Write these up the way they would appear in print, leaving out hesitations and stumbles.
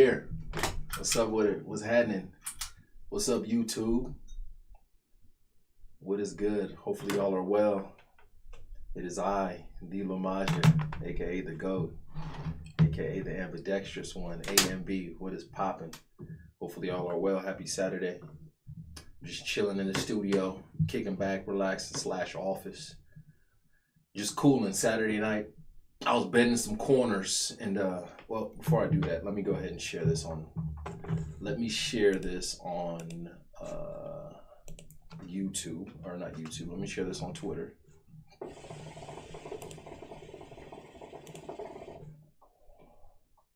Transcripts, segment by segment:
here. What's up with it? What's happening? What's up, YouTube? What is good? Hopefully y'all are well. It is I, the LaMaJa, aka the GOAT, aka the ambidextrous one, AMB. What is popping? Hopefully y'all are well. Happy Saturday. Just chilling in the studio, kicking back, relaxing / office. Just cooling Saturday night. I was betting some corners, and well, before I do that, let me go ahead and share this on. Let me share this on YouTube, or not YouTube. Let me share this on Twitter.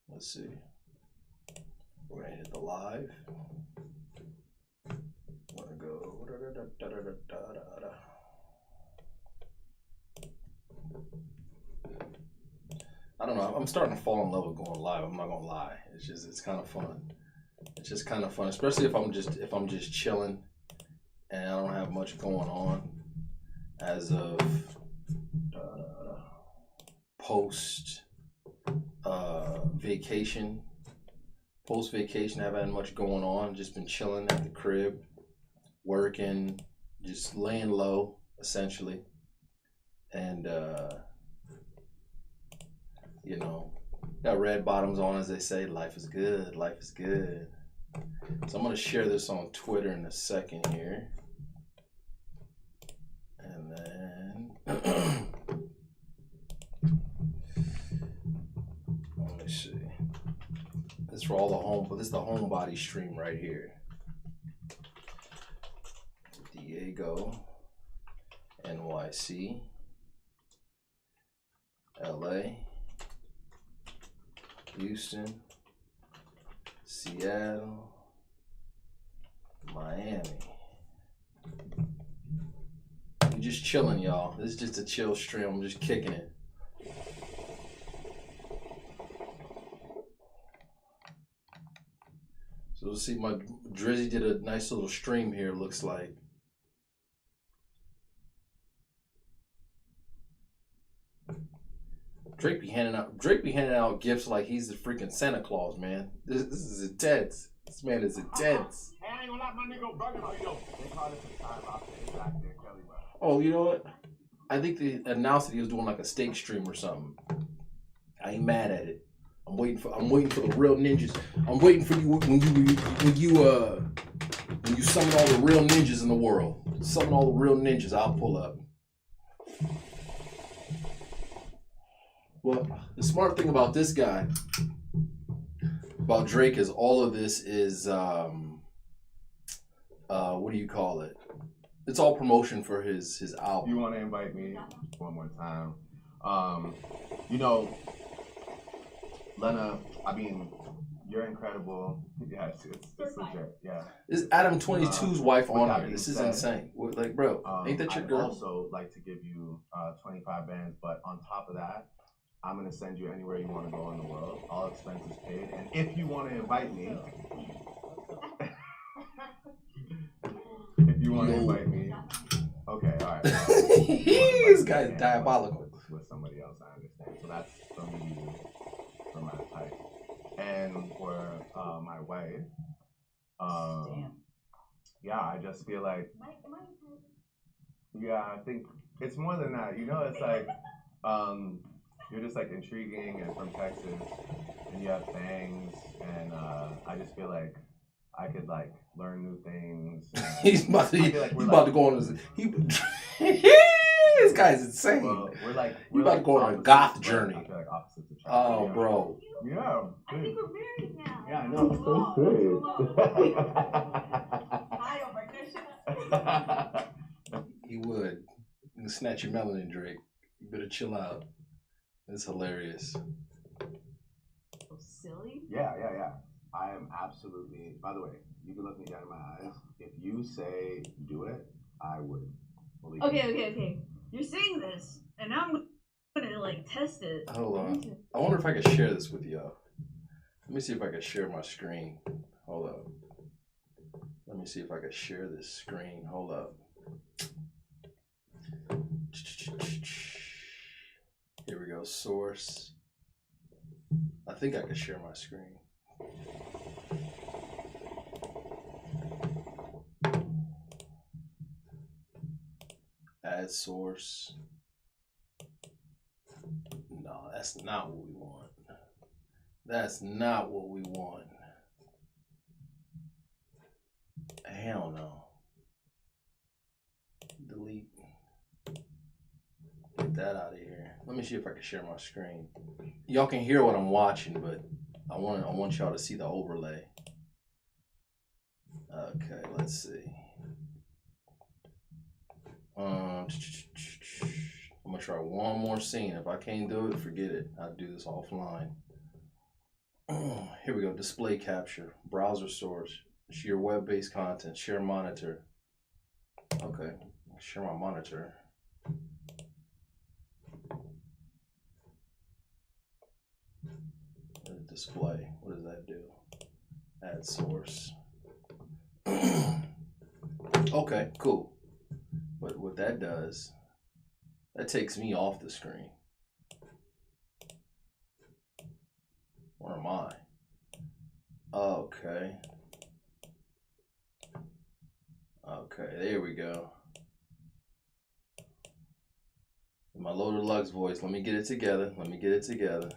Let's see. We're gonna hit the live. We're gonna go. I don't know. I'm starting to fall in love with going live. I'm not gonna lie. It's kind of fun. It's just kind of fun, especially if I'm just chilling and I don't have much going on as of post vacation. Post vacation, I haven't had much going on. Just been chilling at the crib, working, just laying low, essentially, and you know, got red bottoms on, as they say. Life is good. Life is good. So I'm gonna share this on Twitter in a second here, and then let me see. This is for all the home, but this is the homebody stream right here. Diego, NYC, LA, Houston, Seattle, Miami. I'm just chilling, y'all. This is just a chill stream. I'm just kicking it. So let's see, my Drizzy did a nice little stream here, looks like. Drake be handing out gifts like he's the freaking Santa Claus, man. This is intense. This man is intense. Hey, I ain't gonna let my nigga burger about you. They call it the time out there back there, Kelly. Oh, you know what? I think they announced that he was doing like a steak stream or something. I ain't mad at it. I'm waiting for the real ninjas. I'm waiting for you when you summon all the real ninjas in the world. Summon all the real ninjas. I'll pull up. Well, the smart thing about this guy, about Drake, is all of this is what do you call it? It's all promotion for his album. You want to invite me one more time? You know, Lena, I mean, you're incredible. Yeah, it's legit. Yeah. This is Adam 22's wife on here. This is insane. Like, bro, ain't that your girl? I'd also like to give you 25 bands, but on top of that, I'm going to send you anywhere you want to go in the world. All expenses paid. And if you want to invite me, okay, all right. This guy's diabolical. With somebody else, I understand. So that's from you, for my type. And for my wife, yeah, I just feel like, yeah, I think it's more than that. You know, it's like, you're just like intriguing and from Texas, and you have bangs, and I just feel like I could like learn new things. He's about to go on his. This guy's insane. Well, we're about to go on a goth journey. I feel like opposites attract. Oh, bro. Yeah. I think we're married now. Yeah, I know. So serious. Hi, over Christian. He would. You can snatch your melanin, Drake. You better chill out. It's hilarious. So silly. Yeah. I am absolutely. By the way, you can look me down in my eyes. If you say do it, I would. Okay. You're saying this, and I'm gonna like test it. Hold on. I wonder if I can share this with y'all. Let me see if I can share my screen. Hold up. Let me see if I can share this screen. Hold up. Here we go. Source. I think I can share my screen. Add source. No, that's not what we want. That's not what we want. Hell no. Delete. Get that out of here. Let me see if I can share my screen. Y'all can hear what I'm watching, but I want y'all to see the overlay. Okay, let's see. I'm gonna try one more scene. If I can't do it, forget it. I'll do this offline. Here we go. Display capture, browser source, share web-based content, share monitor. Okay, share my monitor. Display. What does that do? Add source. Okay, cool. But what that does, that takes me off the screen. Where am I? Okay. Okay, there we go. My Loaded Lux voice. Let me get it together. Let me get it together.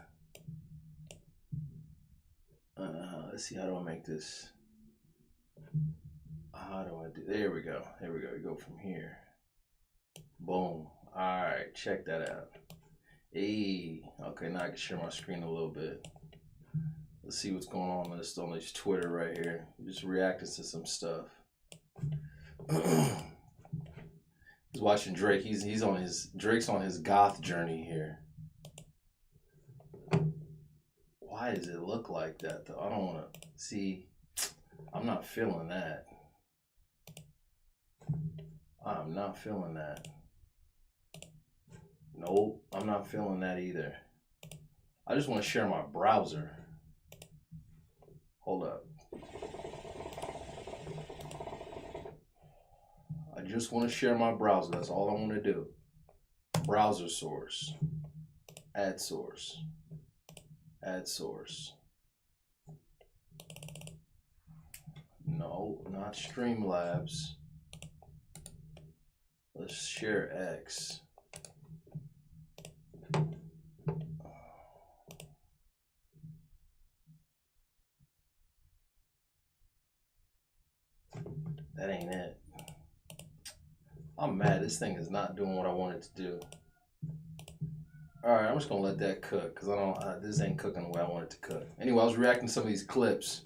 Let's see, how do I make this? How do I do? There we go. There we go. You go from here. Boom. All right, check that out. Hey. Okay, now I can share my screen a little bit. Let's see what's going on this Twitter right here. Just reacting to some stuff. He's watching Drake. Drake's on his goth journey here. Why does it look like that though? I don't want to see. I'm not feeling that. I'm not feeling that. Nope, I'm not feeling that either. I just want to share my browser. Hold up. I just want to share my browser. That's all I want to do. Browser source. Add source. Add source. No, not Streamlabs. Let's share X. That ain't it. I'm mad. This thing is not doing what I want it to do. All right, I'm just gonna let that cook because this ain't cooking the way I want it to cook. Anyway, I was reacting to some of these clips.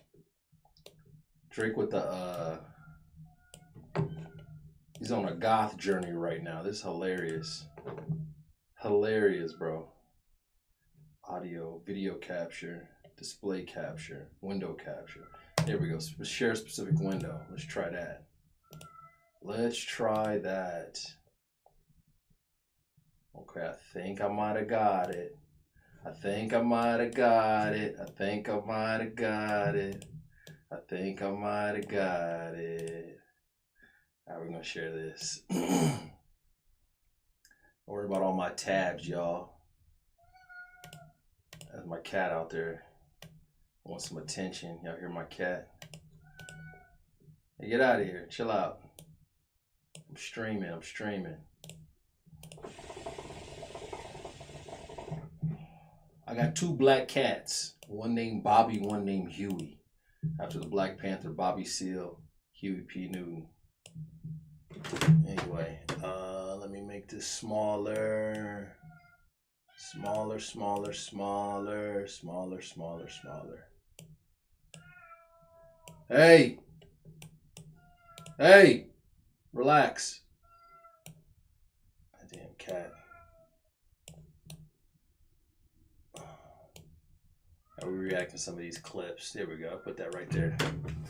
Drake with the he's on a goth journey right now. This is hilarious. Hilarious, bro. Audio, video capture, display capture, window capture. There we go. Share a specific window. Let's try that. Let's try that. Okay, I think I might have got it. I think I might have got it. I think I might have got it. I think I might have got it. All right, we're gonna share this. Don't worry about all my tabs, y'all. That's my cat out there. I want some attention. Y'all hear my cat? Hey, get out of here. Chill out. I'm streaming. I'm streaming. I got two black cats. One named Bobby, one named Huey. After the Black Panther, Bobby Seale, Huey P. Newton. Anyway, let me make this smaller. Smaller, smaller, smaller, smaller, smaller, smaller. Hey! Hey! Relax. That damn cat. Are we reacting to some of these clips? There we go. I'll put that right there.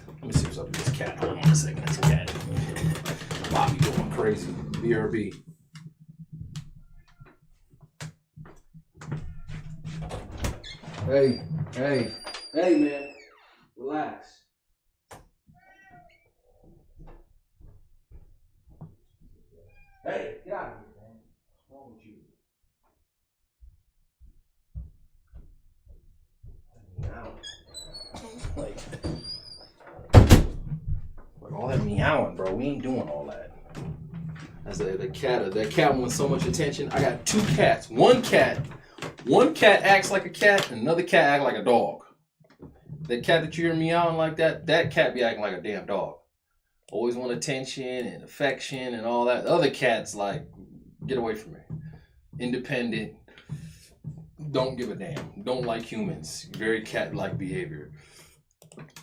Let me see what's up with this cat. Hold on a second. This cat. Bobby going crazy. BRB. Hey, hey, hey, man. Relax. Hey, get out of here, man. What's wrong with you? I mean, I don't. that meowing, bro. We ain't doing all that. That's that cat wants so much attention. I got 2 cats. One cat acts like a cat, and another cat acts like a dog. That cat that you hear meowing like that cat be acting like a damn dog. Always want attention and affection and all that. The other cat's like, get away from me. Independent. Don't give a damn. Don't like humans. Very cat-like behavior.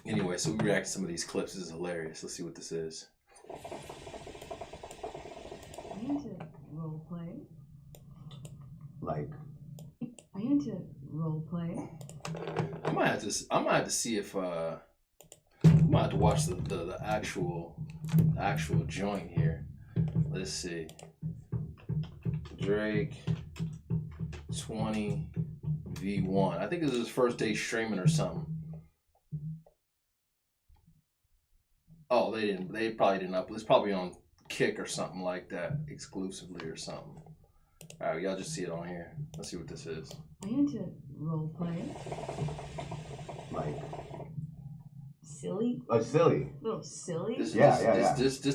Anyway, so we react to some of these clips. This is hilarious. Let's see what this is. Are you into role play? Like, Are you into role play? I might have to see if I might have to watch the actual joint here. Let's see. Drake 20v1. I think this is his first day streaming or something. Oh, they probably didn't upload. It's probably on Kick or something like that exclusively or something. All right, y'all just see it on here. Let's see what this is. Are you into role play? like, Silly? like silly. A little silly? This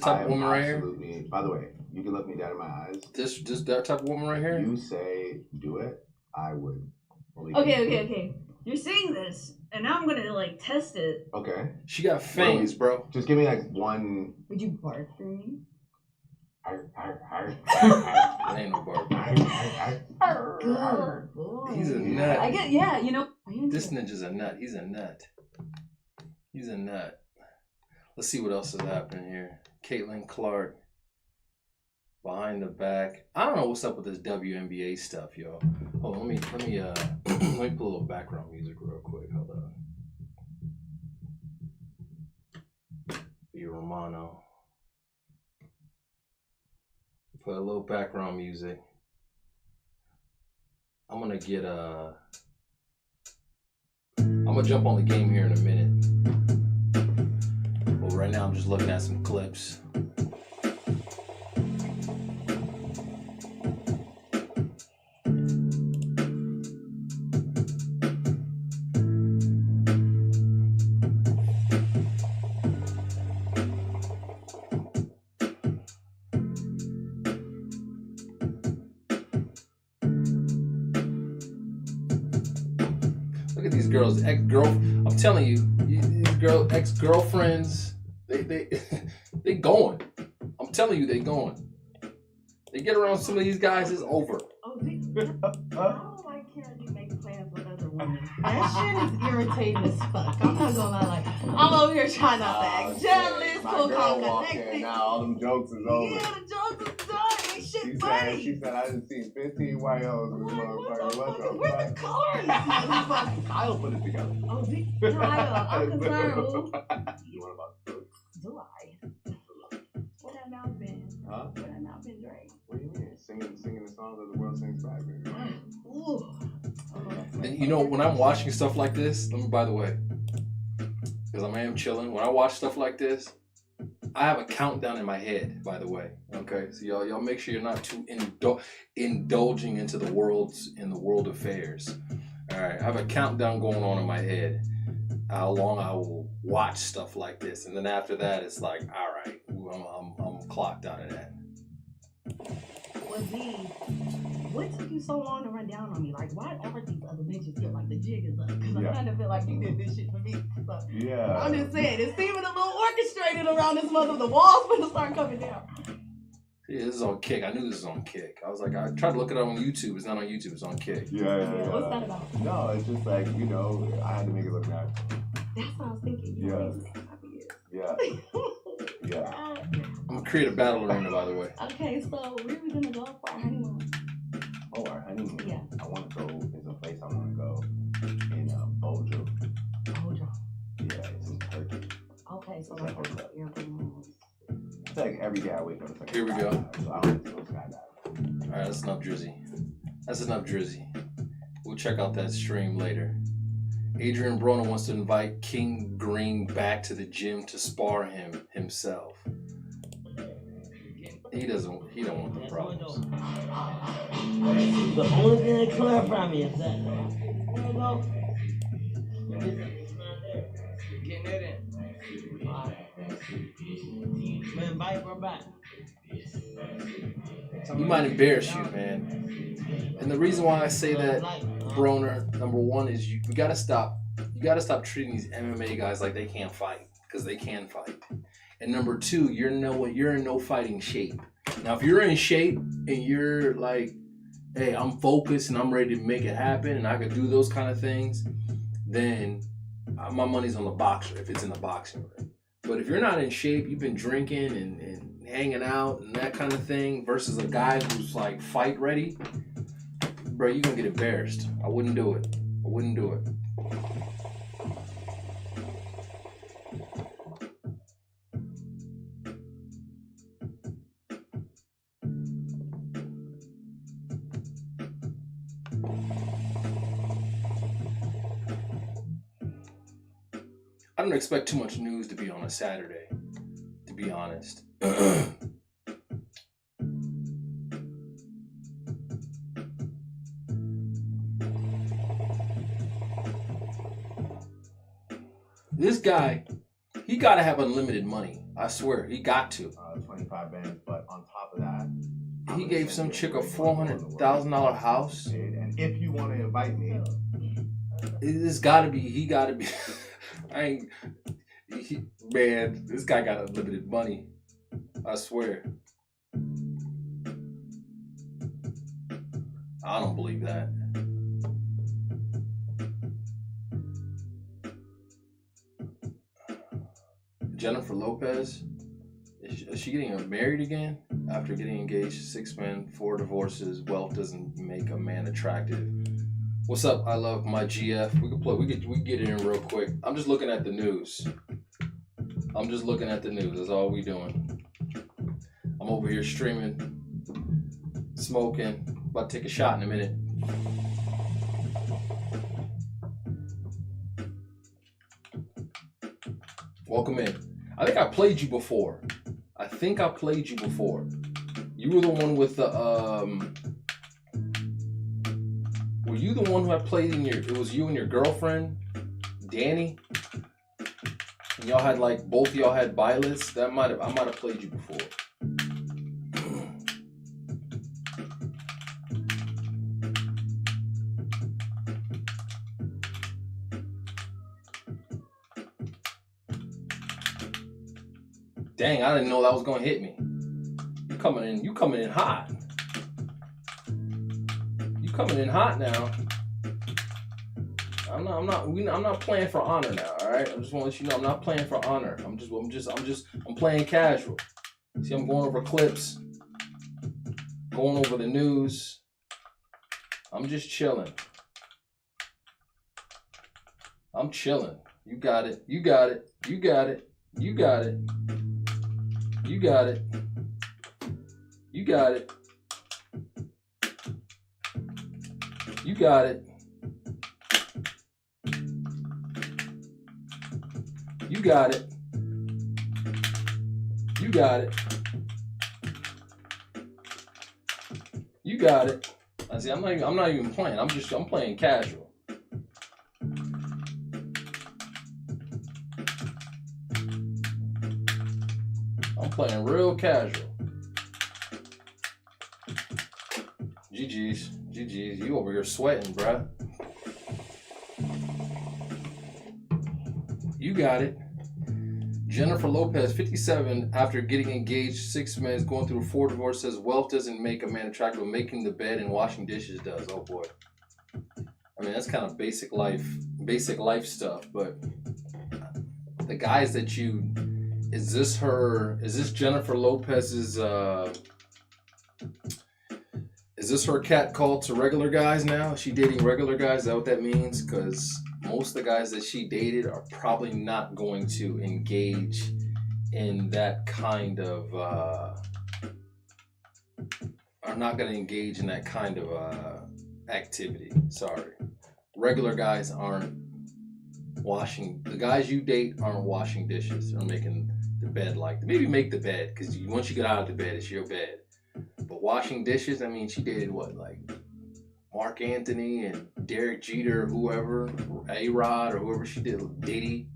type of woman right here. Absolutely. By the way, you can look me down in my eyes. This that type of woman right here. You say do it, I would. Okay. You're saying this, and now I'm gonna like test it. Okay. She got fangs, bro. Just give me like one. Would you bark for me? That ain't no bark. Good boy. He's a nut. I get, yeah, you know. This ninja's a nut. He's a nut. He's a nut. Let's see what else is happening here. Caitlin Clark. Behind the back. I don't know what's up with this WNBA stuff, yo. Hold on, let me let me put a little background music real quick. Hold on. B Romano. Put a little background music. I'm gonna jump on the game here in a minute. But right now I'm just looking at some clips. Look at these girls, I'm telling you, these ex-girlfriends, they going. I'm telling you, they going. They get around some of these guys, it's over. Oh, I don't like hearing you make plans with other women. That shit is irritating as fuck. I'm not gonna lie, like, I'm over here trying not to act jealous, My cool, girl calm, walked in, connected. now all them jokes is over. Yeah, the jokes is done. Ain't shit funny. She said, I just seen 15 white hoes in this motherfucker. What the Where's fuck? the color in this motherfucker? Kyle put it together. Oh, Kyle, I'm concerned. You want about the Do I? What have now been? Huh? What have now been, Drake? What do you mean? Singing the song that the world sings back, baby. Ooh. And you know, when I'm watching stuff like this, by the way, because I am chilling, when I watch stuff like this, I have a countdown in my head, by the way. Okay, so y'all make sure you're not too indulging into the world affairs. All right, I have a countdown going on in my head, how long I will watch stuff like this, and then after that, it's like, all right, I'm clocked out of that. Well, Z, what took you so long to run down on me? Like, why aren't these other bitches feel like the jig is up? Because I kind of feel like you did this shit for me. So, Yeah. I'm just saying, it's seeming a little orchestrated around this mother. The walls gonna start coming down. Yeah, this is on Kick. I knew this was on Kick. I was like, I tried to look it up on YouTube. It's not on YouTube. It's on Kick. Yeah. What's that about? No, it's just like, you know, I had to make it look natural. That's what I was thinking. Yeah. I'm gonna create a battle arena, by the way. Okay, so where are we gonna go for our honeymoon? Oh, our honeymoon. Yeah. I want to go. There's a place I want to go in Bojo. Bojo. Yeah, it's in Turkey. Okay, so It's like like hotel. European. It's like every day I wake up. It's like Here we go. So I don't go skydiving. All right, that's enough Drizzy. We'll check out that stream later. Adrian Broner wants to invite King Green back to the gym to spar himself. He don't want the problems. The only thing that clarify me is that getting it in. back. He might embarrass you, man. And the reason why I say that, Broner, number one is you gotta stop. You gotta stop treating these MMA guys like they can't fight, because they can fight. And number two, you're in no fighting shape. Now, if you're in shape and you're like, hey, I'm focused and I'm ready to make it happen and I can do those kind of things, then my money's on the boxer if it's in the boxing ring. But if you're not in shape, you've been drinking and hanging out and that kind of thing versus a guy who's like fight ready, bro, you're gonna get embarrassed. I wouldn't do it. I wouldn't do it. I don't expect too much news to be on a Saturday, to be honest. This guy, he got to have unlimited money. I swear, he got to. 25 bands, but on top of that, He gave some chick a $400,000 house. And if you want to invite me, It's gotta be. He gotta be. Man, this guy got unlimited money. I swear. I don't believe that. Jennifer Lopez, is she getting married again after getting engaged? 6 men, 4 divorces. Wealth doesn't make a man attractive. What's up? I love my GF. We can play. We get it in real quick. I'm just looking at the news. That's all we doing. I'm over here streaming, smoking. About to take a shot in a minute. Welcome in. I think I played you before. You were the one with the Were you the one who had played in it was you and your girlfriend, Danny? And y'all had like, both of y'all had bilets? I might have played you before. Dang, I didn't know that was gonna hit me. You coming in hot. Coming in hot now. I'm not playing for honor now, all right? I just want to let you know I'm not playing for honor. I'm playing casual. See, I'm going over clips, going over the news. I'm just chilling. I'm chilling. You got it. You got it. You got it. You got it. You got it. You got it. You got it. You got it. You got it. You got it. I see. I'm not even playing. I'm playing casual. I'm playing real casual. GG's. GG's, you over here sweating, bruh. You got it. Jennifer Lopez, 57, after getting engaged, 6 men, going through 4 divorces, says wealth doesn't make a man attractive, making the bed and washing dishes does. Oh boy. I mean, that's kind of basic life stuff, but the guys that is this Jennifer Lopez's, is this her cat call to regular guys now? Is she dating regular guys? Is that what that means? Because most of the guys that she dated are probably not going to engage in that kind of, activity. Sorry. Regular guys aren't washing, the guys you date aren't washing dishes or making the bed maybe make the bed, because once you get out of the bed, it's your bed. But washing dishes, I mean, she dated what, like Mark Anthony and Derek Jeter, whoever, A-Rod or whoever she did, Diddy.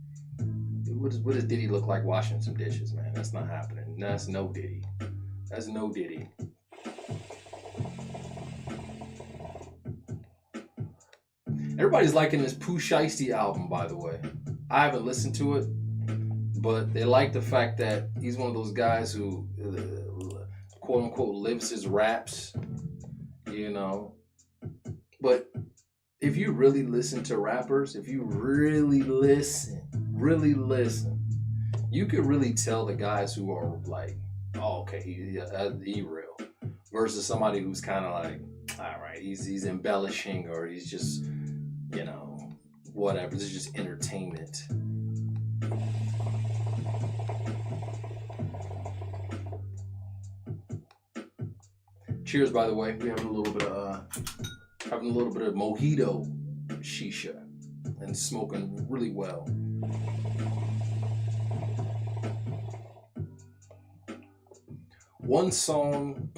What does Diddy look like washing some dishes, man? That's not happening. That's no Diddy. That's no Diddy. Everybody's liking this Pooh Shiesty album, by the way. I haven't listened to it, but they like the fact that he's one of those guys who, quote unquote, lives his raps, you know. But if you really listen to rappers, if you really listen, you could really tell the guys who are like, oh, okay, he real, versus somebody who's kind of like, all right, he's embellishing, or he's just, you know, whatever. This is just entertainment. Cheers, by the way. We're having a little bit of mojito shisha and smoking really well. One song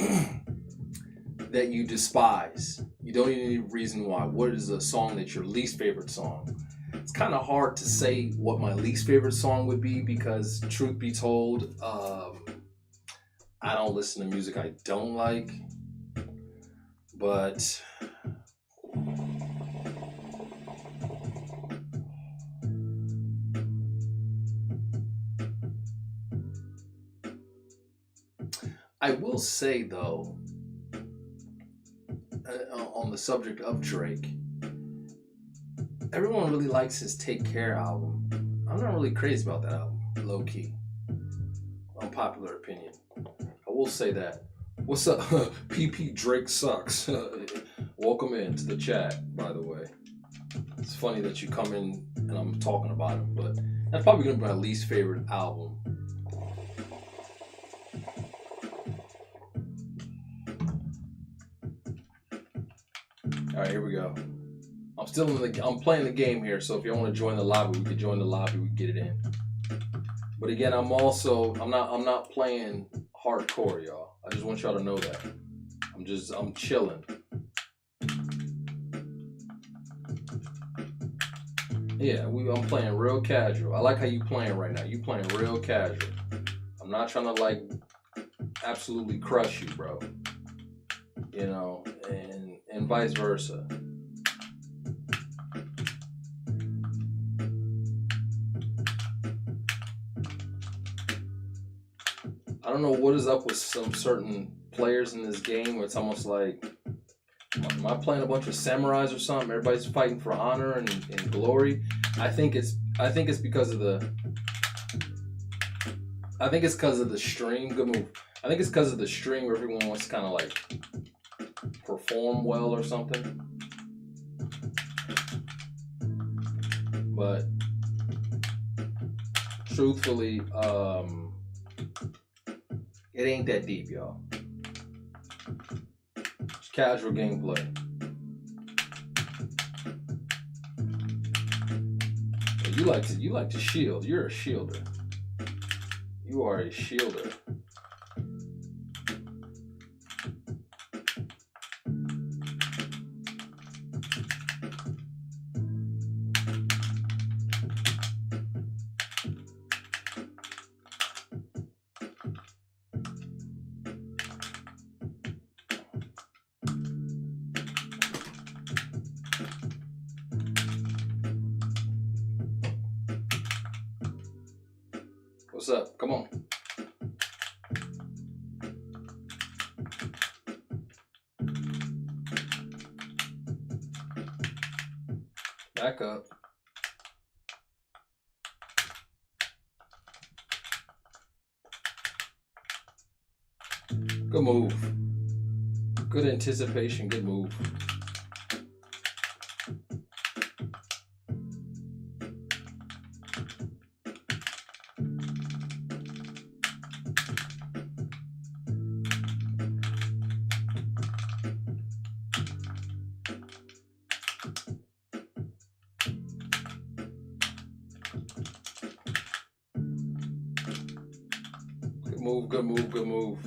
that you despise. You don't even need a reason why. What is a song that's your least favorite song? It's kind of hard to say what my least favorite song would be, because truth be told, I don't listen to music I don't like. But I will say, though, on the subject of Drake, everyone really likes his Take Care album. I'm not really crazy about that album, low key. Unpopular opinion. I will say that. What's up? PP Drake sucks. Welcome into the chat, by the way. It's funny that you come in and I'm talking about him, but that's probably gonna be my least favorite album. All right, here we go. I'm playing the game here, so if you want to join the lobby, we can join the lobby. We can get it in. But again, I'm not playing hardcore, y'all. I just want y'all to know that. I'm chilling. Yeah, I'm playing real casual. I like how you playing right now. You playing real casual. I'm not trying to like absolutely crush you, bro. You know, and vice versa. I don't know what is up with some certain players in this game where it's almost like, am I playing a bunch of samurais or something? Everybody's fighting for honor and glory. I think it's because of the stream. Good move. I think it's because of the stream where everyone wants to kind of like perform well or something. But truthfully, it ain't that deep, y'all. It's casual gameplay. You like to shield. You're a shielder. You are a shielder. What's up? Come on. Back up. Good move. Good anticipation. Good move. Good move, good move.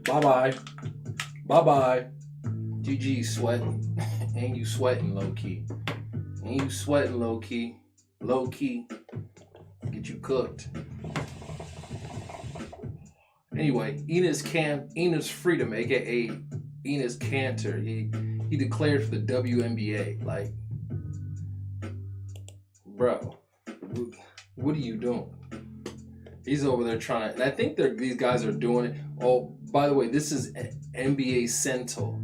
Bye-bye. Bye-bye. GG sweating. Ain't you sweating low-key. Ain't you sweating low-key. Low-key. Get you cooked. Anyway, Enes Freedom, aka Enes Kanter, he declared for the WNBA. Like, bro, what are you doing? He's over there trying to, and I think these guys are doing it. Oh, by the way, this is NBA Central.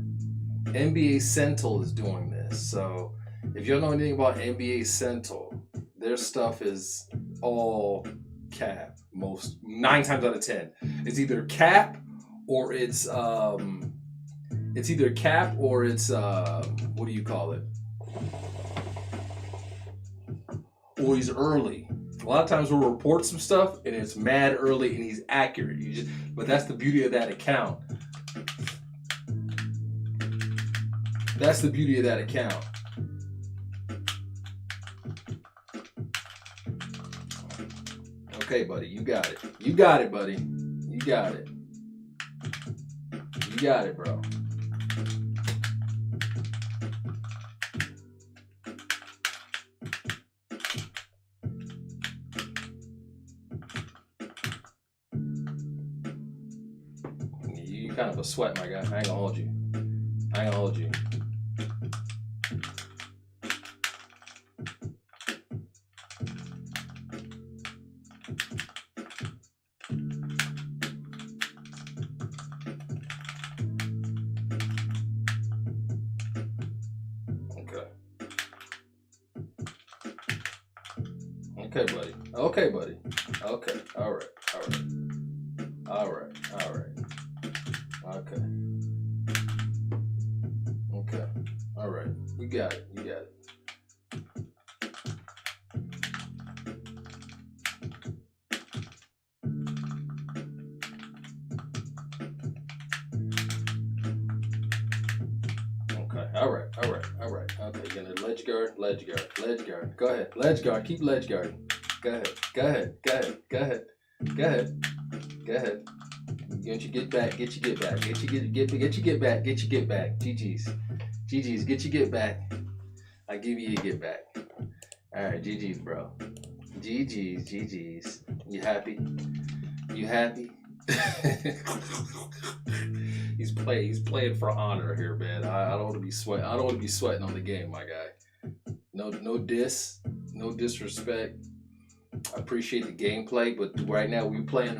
NBA Central is doing this. So if you don't know anything about NBA Central, their stuff is all cap. 9 times out of 10, it's either cap or it's what do you call it? Or he's early. A lot of times we'll report some stuff and it's mad early and he's accurate. But that's the beauty of that account. That's the beauty of that account. Okay, buddy, you got it. You got it, buddy. You got it. You got it, bro. You kind of a sweat, my guy. I ain't gonna hold you. I ain't gonna hold you. Okay, buddy. Okay, buddy. Okay. All right. All right. All right. All right. Okay. Okay. All right. You got it. You got it. Okay. All right. All right. All right. Okay. You're gonna ledge guard. Go ahead. Ledge guard. Keep ledge guarding. Go ahead. Go ahead. Go ahead. Go ahead. Go ahead. Go ahead. Get your get back. Get your get back. Get your get back. Get your get back. GG's. GG's. Get your get back. I give you your get back. All right. GG's, bro. GG's. GG's. You happy? You happy? He's playing for honor here, man. I don't want to be sweating. I don't want to be sweating on the game, my guy. No disrespect. I appreciate the gameplay, but right now we're playing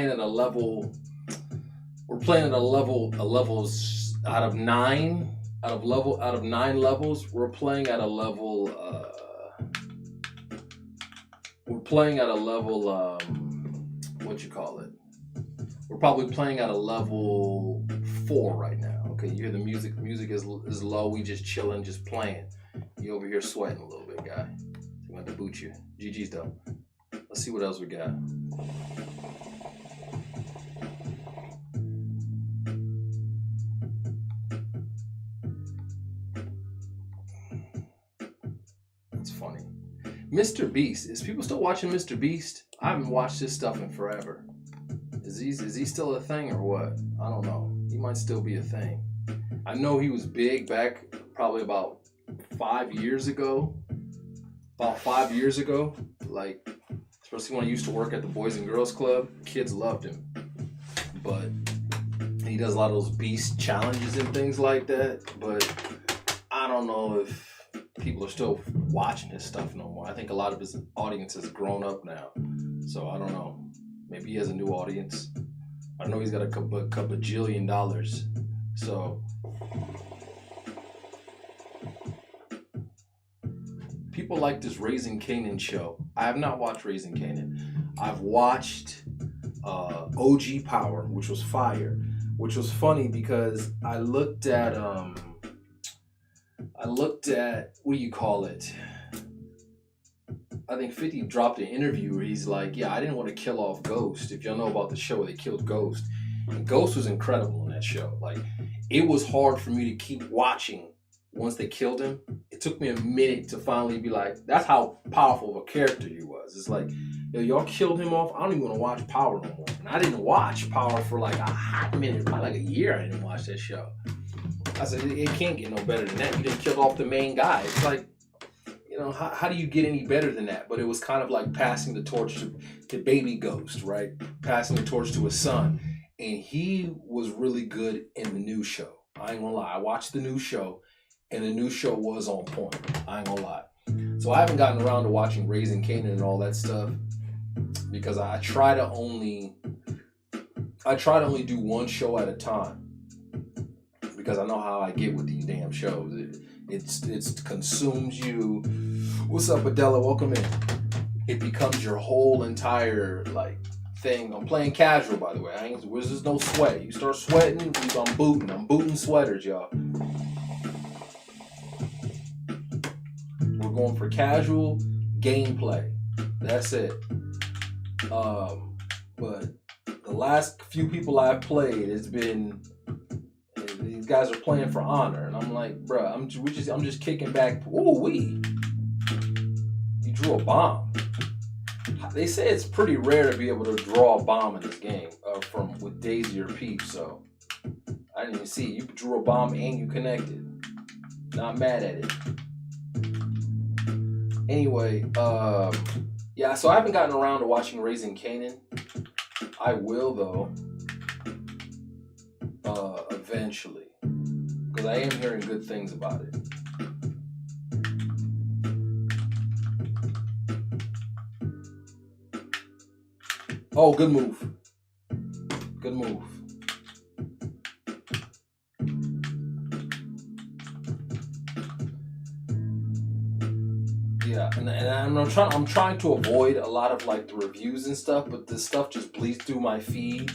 at a level. We're playing at a levels out of 9 levels. We're playing at a level. We're playing at a level. What you call it? We're probably playing at a level 4 right now. Okay, you hear the music. Music is low. We just chilling, just playing. You over here sweating a little bit, guy. I'm going to boot you. GG's though. Let's see what else we got. That's funny. Mr. Beast. Is people still watching Mr. Beast? I haven't watched this stuff in forever. Is he still a thing or what? I don't know. He might still be a thing. I know he was big back probably about 5 years ago. About 5 years ago. Like, especially when I used to work at the Boys and Girls Club. Kids loved him. But he does a lot of those Beast challenges and things like that. But I don't know if people are still watching his stuff no more. I think a lot of his audience has grown up now. So I don't know. Maybe he has a new audience. I know he's got a bajillion dollars. So people like this Raising Kanan show. I have not watched Raising Kanan. I've watched OG Power, which was fire, which was funny because I looked at what do you call it? I think 50 dropped an interview where he's like, yeah, I didn't want to kill off Ghost. If y'all know about the show where they killed Ghost. And Ghost was incredible in that show. Like, it was hard for me to keep watching once they killed him. It took me a minute to finally be like, that's how powerful of a character he was. It's like, Yo, y'all killed him off. I don't even want to watch Power no more. And I didn't watch Power for like a hot minute, probably like a year. I didn't watch that show. I said, it can't get no better than that. You didn't kill off the main guy. It's like, you know, how do you get any better than that? But it was kind of like passing the torch to Baby Ghost, right? Passing the torch to his son. And he was really good in the new show. I ain't gonna lie. I watched the new show, and the new show was on point. I ain't gonna lie. So I haven't gotten around to watching Raising Kanan and all that stuff because I try to only do one show at a time because I know how I get with these damn shows. It consumes you. What's up, Adela? Welcome in. It becomes your whole entire like thing. I'm playing casual, by the way. There's no sweat. You start sweating, I'm booting sweaters, y'all. We're going for casual gameplay. That's it. But the last few people I've played, it's been these guys are playing for honor, and I'm like, bruh, I'm just kicking back. Ooh wee! You drew a bomb. They say it's pretty rare to be able to draw a bomb in this game with Daisy or Peach. So I didn't even see you drew a bomb and you connected. Not mad at it. Anyway, yeah. So I haven't gotten around to watching Raising Kanan. I will though, eventually, because I am hearing good things about it. Oh, good move. Good move. Yeah, and I'm trying to avoid a lot of like the reviews and stuff, but this stuff just bleeds through my feed.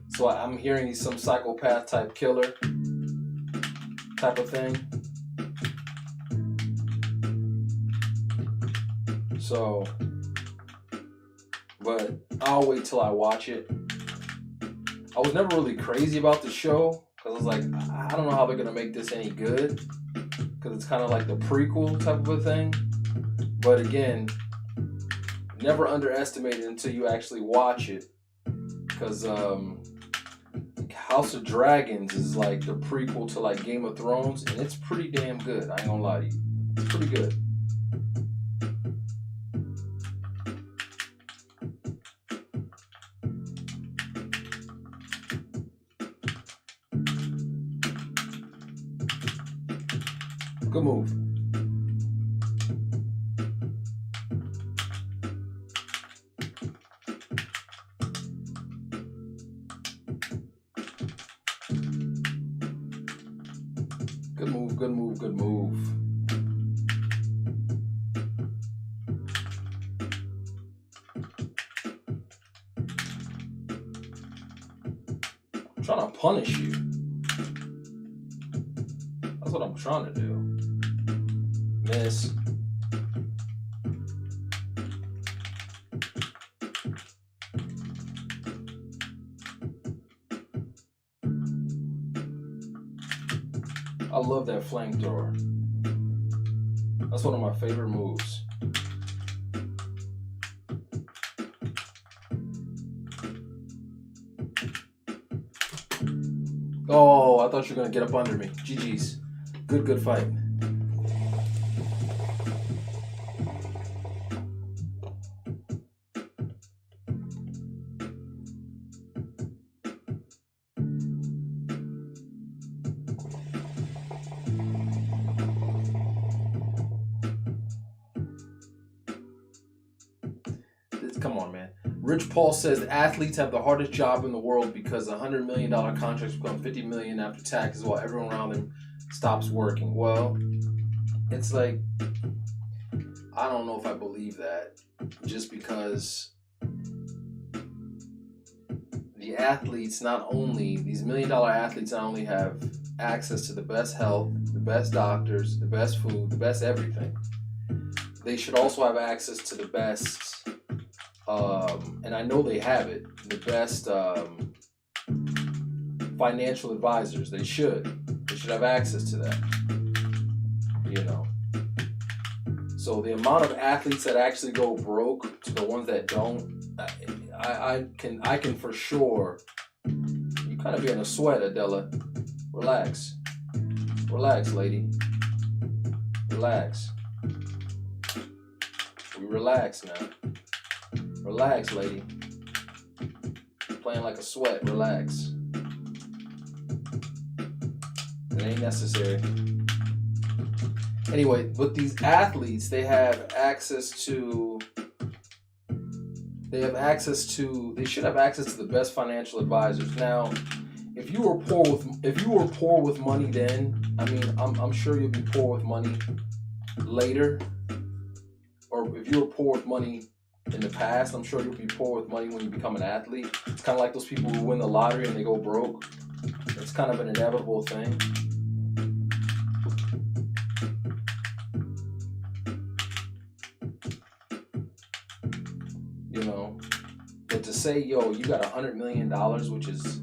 So I'm hearing he's some psychopath type killer type of thing. So, but I'll wait till I watch it. I was never really crazy about the show because I was like, I don't know how they're gonna make this any good because it's kind of like the prequel type of a thing. But again, never underestimate it until you actually watch it because House of Dragons is like the prequel to like Game of Thrones, and it's pretty damn good. I ain't gonna lie to you, it's pretty good. Good move. Good move, good move, good move. I'm trying to punish you. That's what I'm trying to do. Miss. I love that flamethrower. That's one of my favorite moves. Oh, I thought you were gonna get up under me. GG's. Good fight. Come on, man. Rich Paul says athletes have the hardest job in the world because $100 million contracts become $50 million after taxes while everyone around them stops working. Well, it's like, I don't know if I believe that just because the athletes these $1 million athletes not only have access to the best health, the best doctors, the best food, the best everything, they should also have access to the best and I know they have it, the best financial advisors. They should have access to that, you know. So the amount of athletes that actually go broke to the ones that don't, I can for sure. You kind of be in a sweat, Adela. Relax, lady. Relax. We relax now. Relax, lady. You're playing like a sweat. Relax. It ain't necessary. Anyway, with these athletes, they have access to. They should have access to the best financial advisors. Now, if you were poor with money then, I mean, I'm sure you'll be poor with money later. Or if you were poor with money in the past, I'm sure you'll be poor with money when you become an athlete. It's kind of like those people who win the lottery and they go broke. It's kind of an inevitable thing. You know, but to say, yo, you got $100 million, which is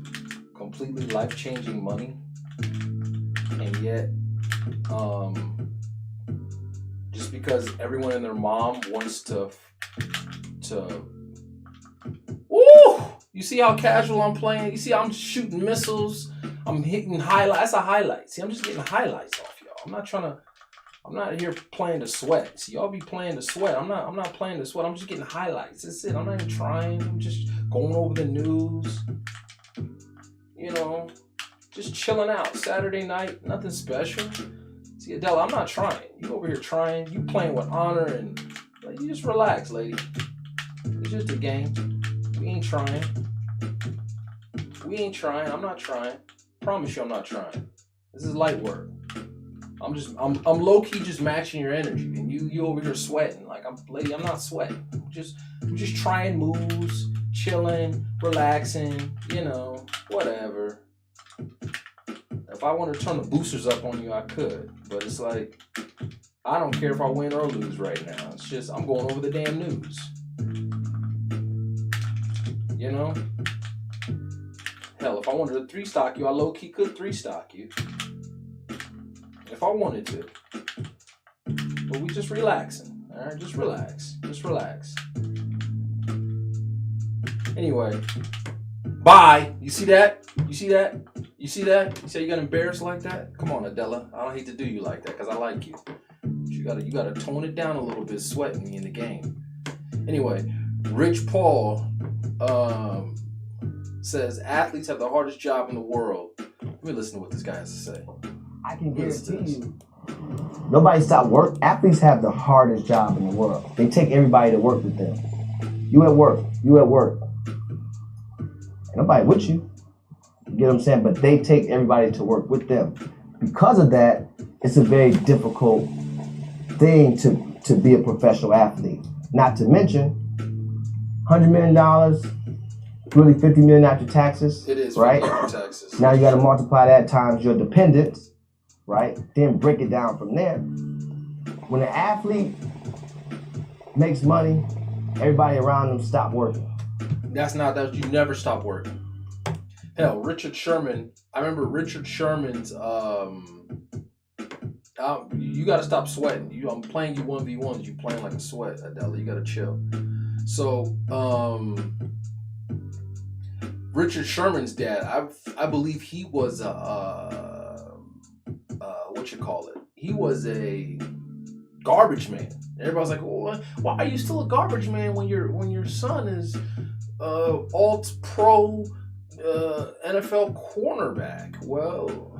completely life-changing money, and yet, just because everyone and their mom wants to, woo! You see how casual I'm playing? You see how I'm shooting missiles? I'm hitting highlights. That's a highlight. See, I'm just getting highlights off y'all. I'm not here playing to sweat. See, y'all be playing to sweat. I'm not playing to sweat. I'm just getting highlights. That's it. I'm not even trying. I'm just going over the news. You know, just chilling out. Saturday night, nothing special. See, Adela, I'm not trying. You over here trying. You playing with honor and you just relax, lady. It's just a game. We ain't trying. I'm not trying. Promise you I'm not trying. This is light work. I'm low key just matching your energy, and you over here sweating. Like I'm not sweating. I'm just trying moves, chilling, relaxing, you know, whatever. If I want to turn the boosters up on you, I could, but it's like I don't care if I win or lose right now. It's just I'm going over the damn news. You know? Hell, if I wanted to 3-stock you, I low key could 3-stock you. If I wanted to. But we just relaxing. Alright, just relax. Just relax. Anyway. Bye. You see that? You see that? You see that? You say you got embarrassed like that? Come on, Adela. I don't hate to do you like that because I like you. But you gotta tone it down a little bit, sweating me in the game. Anyway, Rich Paul says athletes have the hardest job in the world. Let me listen to what this guy has to say. I can guarantee you, nobody stop work. Athletes have the hardest job in the world. They take everybody to work with them. You at work. Ain't nobody with you. You get what I'm saying? But they take everybody to work with them. Because of that, it's a very difficult thing to be a professional athlete. Not to mention, $100 million, really $50 million after taxes. It is right? After taxes. Now you got to multiply that times your dependents, right? Then break it down from there. When an athlete makes money, everybody around them stop working. You never stop working. Hell, Richard Sherman. I remember Richard Sherman's. You got to stop sweating. I'm playing you 1v1s. You playing like a sweat, Adela. You got to chill. So, Richard Sherman's dad, I believe he was he was a garbage man. Everybody's like, well, why are you still a garbage man when your son is all-pro NFL cornerback? Well,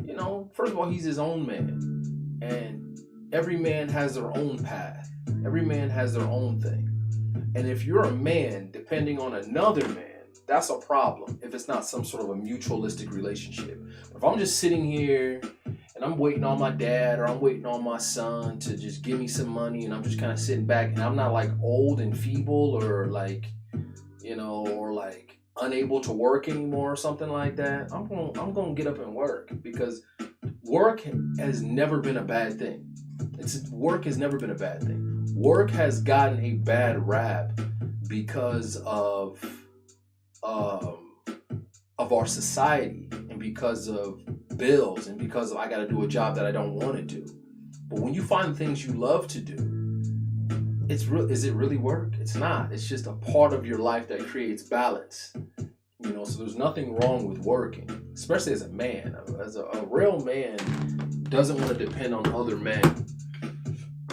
you know, first of all, he's his own man, and every man has their own path. Every man has their own thing, and if you're a man depending on another man, that's a problem if it's not some sort of a mutualistic relationship. If I'm just sitting here and I'm waiting on my dad or I'm waiting on my son to just give me some money and I'm just kind of sitting back and I'm not like old and feeble or like, you know, or like unable to work anymore or something like that, I'm going to get up and work because work has never been a bad thing. Work has never been a bad thing. Work has gotten a bad rap because of our society and because of bills and because of I got to do a job that I don't want to do. But when you find things you love to do, is it really work? It's not. It's just a part of your life that creates balance. You know, so there's nothing wrong with working, especially as a man. As a real man doesn't want to depend on other men,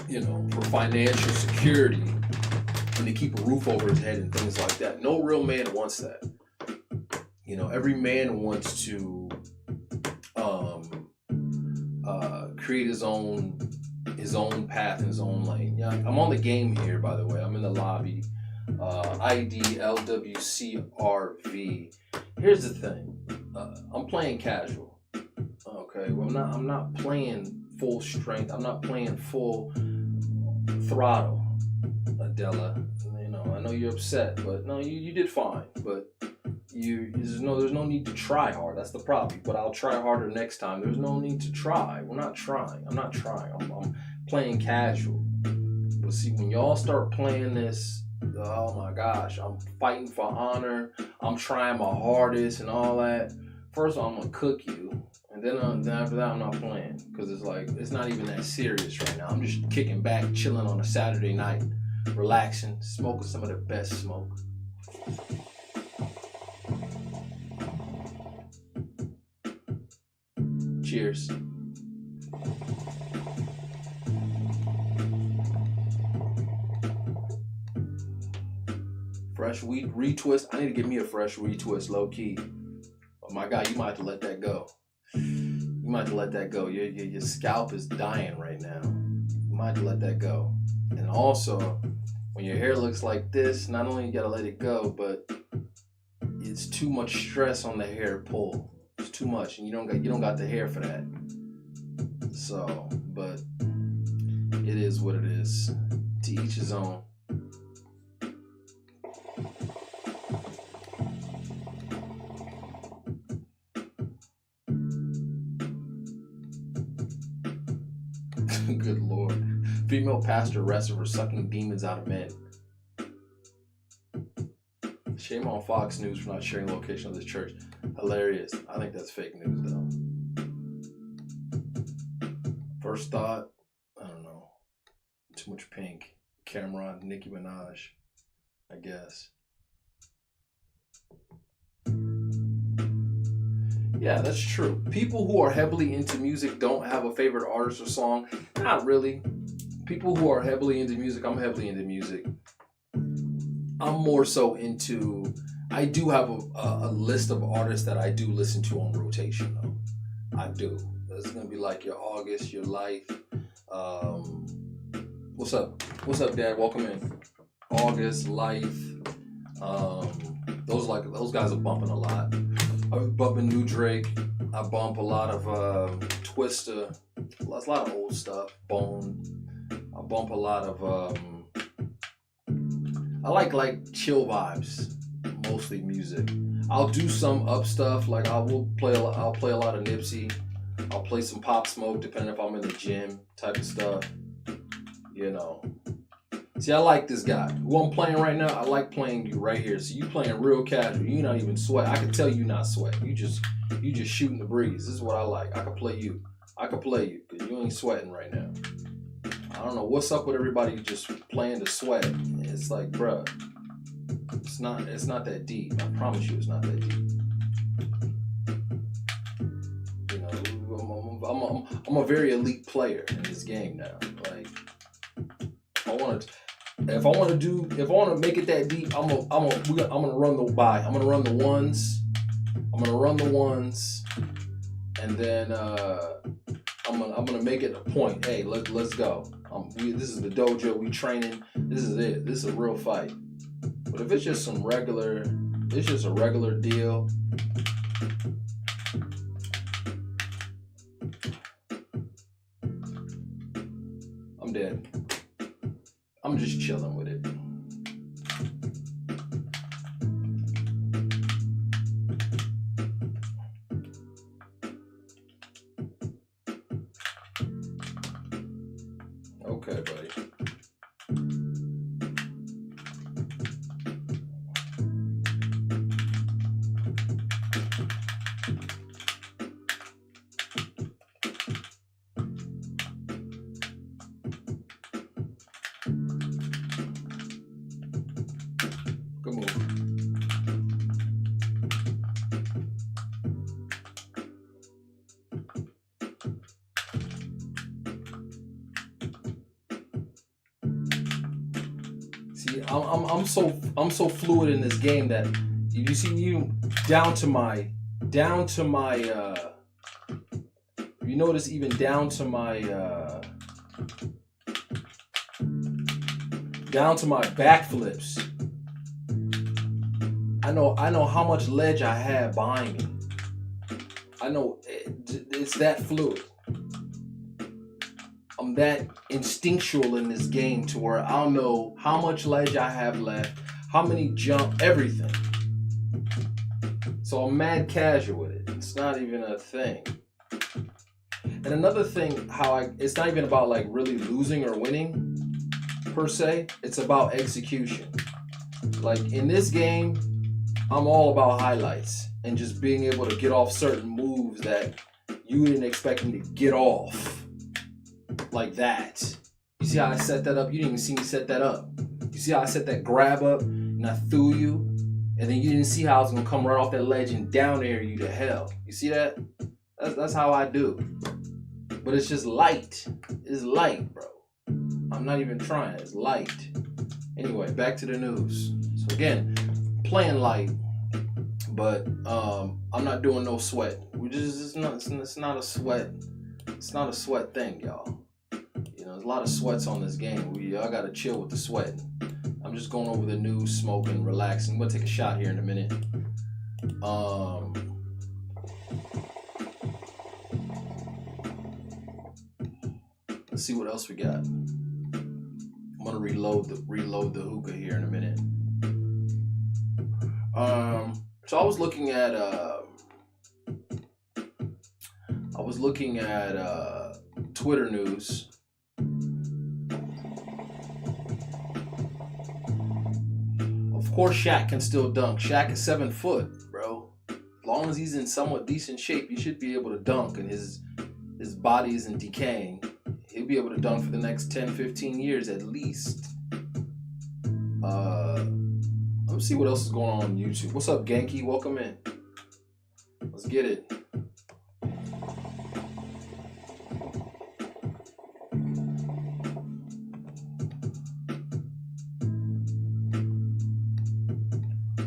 you know, for financial security and to keep a roof over his head and things like that. No real man wants that. You know, every man wants to create his own path, his own lane. Yeah, I'm on the game here, by the way. I'm in the lobby. ID LWCRV. Here's the thing. I'm playing casual. Okay, well, I'm not playing full strength. I'm not playing full throttle, Adela. You know, I know you're upset, but no, you did fine. But there's no need to try hard. That's the problem. But I'll try harder next time. There's no need to try. We're not trying. I'm not trying. I'm playing casual. But see, when y'all start playing this, oh my gosh, I'm fighting for honor. I'm trying my hardest and all that. First of all, I'm gonna cook you, and then after that, I'm not playing, because it's like it's not even that serious right now. I'm just kicking back, chilling on a Saturday night, relaxing, smoking some of the best smoke. Cheers. Fresh weed retwist. I need to get me a fresh retwist, low key. Oh my God, you might have to let that go. You might have to let that go. Your scalp is dying right now. You might have to let that go. And also, when your hair looks like this, not only you gotta let it go, but it's too much stress on the hair pull. It's too much, and you don't got the hair for that. So, but it is what it is. To each his own. Good Lord. Female pastor arrested for sucking demons out of men. Shame on Fox News for not sharing the location of this church. Hilarious. I think that's fake news, though. First thought, I don't know. Too much pink. Cameron, Nicki Minaj, I guess. Yeah, that's true. People who are heavily into music don't have a favorite artist or song. Not really. People who are heavily into music, I'm heavily into music. I'm more so into, I do have a list of artists that I do listen to on rotation, though. I do. It's going to be like your August, your Life. What's up? What's up, Dad? Welcome in. August, Life. Those guys are bumping a lot. I'm bumping New Drake. I bump a lot of Twista. That's a lot of old stuff. Bone. I bump a lot of I like chill vibes, mostly music. I'll do some up stuff, like I'll play a lot of Nipsey. I'll play some Pop Smoke, depending if I'm in the gym, type of stuff. You know. See, I like this guy. Who I'm playing right now, I like playing you right here. So you playing real casual. You're not even sweating. I can tell you not sweating. You just shooting the breeze. This is what I like. I can play you. Because you ain't sweating right now. I don't know what's up with everybody just playing to sweat. It's like, bruh, it's not that deep. I promise you, it's not that deep. You know, I'm a very elite player in this game now. Like, if I want to make it that deep, I'm gonna run the buy. I'm gonna run the ones, and then I'm gonna make it a point. Hey, let's go. This is the dojo. We training. This is it. This is a real fight. But if it's just a regular deal. I'm dead. I'm just chilling with it. Okay, buddy. I'm so fluid in this game that you see you down to my you notice even down to my backflips. I know how much ledge I have behind me. I know it's that fluid. I'm that instinctual in this game to where I'll know how much ledge I have left, how many jump, everything. So I'm mad casual with it. It's not even a thing. And another thing, it's not even about like really losing or winning per se. It's about execution. Like in this game, I'm all about highlights and just being able to get off certain moves that you didn't expect me to get off. Like that. You see how I set that up? You didn't even see me set that up. You see how I set that grab up and I threw you? And then you didn't see how I was gonna come right off that ledge and down air you to hell. You see that? That's how I do. But it's just light. It's light, bro. I'm not even trying. It's light. Anyway, back to the news. So again, playing light, but I'm not doing no sweat. It's not a sweat. It's not a sweat thing, y'all. You know, there's a lot of sweats on this game. Y'all gotta chill with the sweating. I'm just going over the news, smoking, relaxing. I'm gonna take a shot here in a minute. Let's see what else we got. I'm gonna reload the hookah here in a minute. So I was looking at Twitter news. Of course, Shaq can still dunk. Shaq is 7 foot, bro. As long as he's in somewhat decent shape, he should be able to dunk, and his body isn't decaying. He'll be able to dunk for the next 10, 15 years at least. Let's see what else is going on YouTube. What's up, Genki? Welcome in. Let's get it.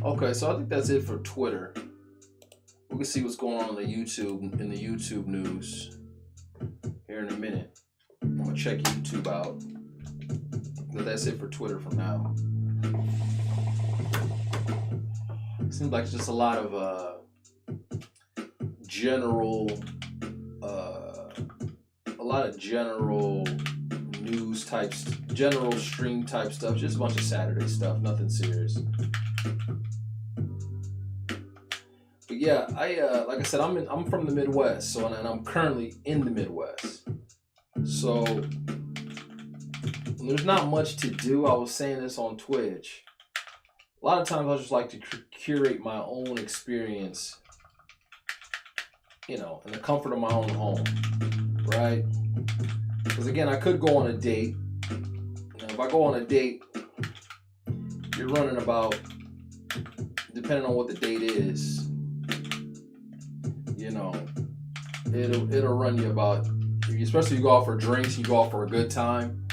Okay, so I think that's it for Twitter. We can see what's going on in the YouTube news here in a minute. I'm gonna check YouTube out. But that's it for Twitter for now. Seems like just a lot of general news types, general stream type stuff, just a bunch of Saturday stuff, nothing serious. But yeah, like I said, I'm from the Midwest, so and I'm currently in the Midwest. So there's not much to do. I was saying this on Twitch. A lot of times I just like to curate my own experience, you know, in the comfort of my own home, right? Because again, I could go on a date. You know, if I go on a date, you're running about, depending on what the date is, you know, it'll run you about, especially if you go out for drinks, you go out for a good time.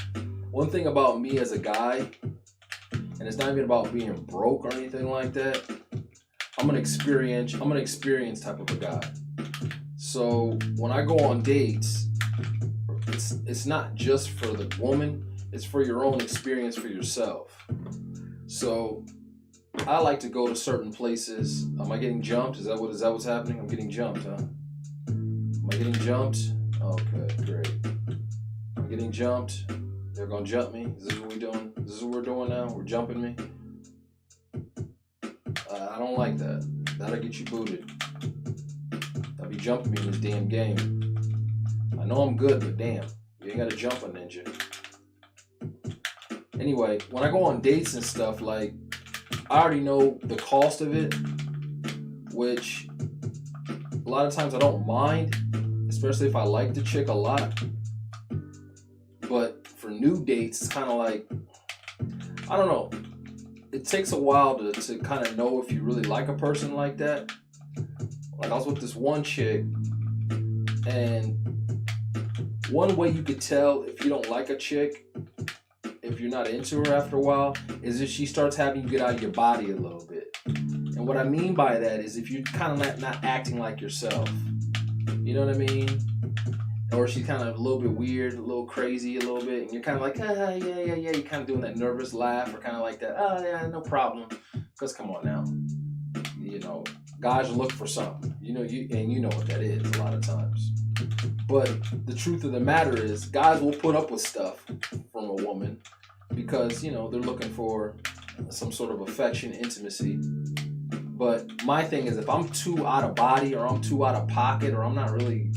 One thing about me as a guy, and it's not even about being broke or anything like that, I'm an experience type of a guy. So when I go on dates, it's not just for the woman, it's for your own experience for yourself. So I like to go to certain places. Am I getting jumped? Is that what's happening? I'm getting jumped, huh? Am I getting jumped? Okay, great. I'm getting jumped. They're gonna jump me. Is this what we're doing? Is this what we're doing now? We're jumping me? I don't like that. That'll get you booted. They'll be jumping me in this damn game. I know I'm good, but damn, you ain't gotta jump a ninja. Anyway, when I go on dates and stuff, like, I already know the cost of it, which a lot of times I don't mind, especially if I like the chick a lot. But for new dates, it's kind of like, I don't know. It takes a while to kind of know if you really like a person like that. Like I was with this one chick, and one way you could tell if you don't like a chick, if you're not into her after a while, is if she starts having you get out of your body a little bit. And what I mean by that is if you're kind of not acting like yourself. You know what I mean? Or she's kind of a little bit weird, a little crazy, a little bit, and you're kind of like, yeah. You're kind of doing that nervous laugh or kind of like that, oh, yeah, no problem. Because come on now. You know, guys look for something. You know, you know what that is a lot of times. But the truth of the matter is, guys will put up with stuff from a woman because, you know, they're looking for some sort of affection, intimacy. But my thing is, if I'm too out of body or I'm too out of pocket or I'm not really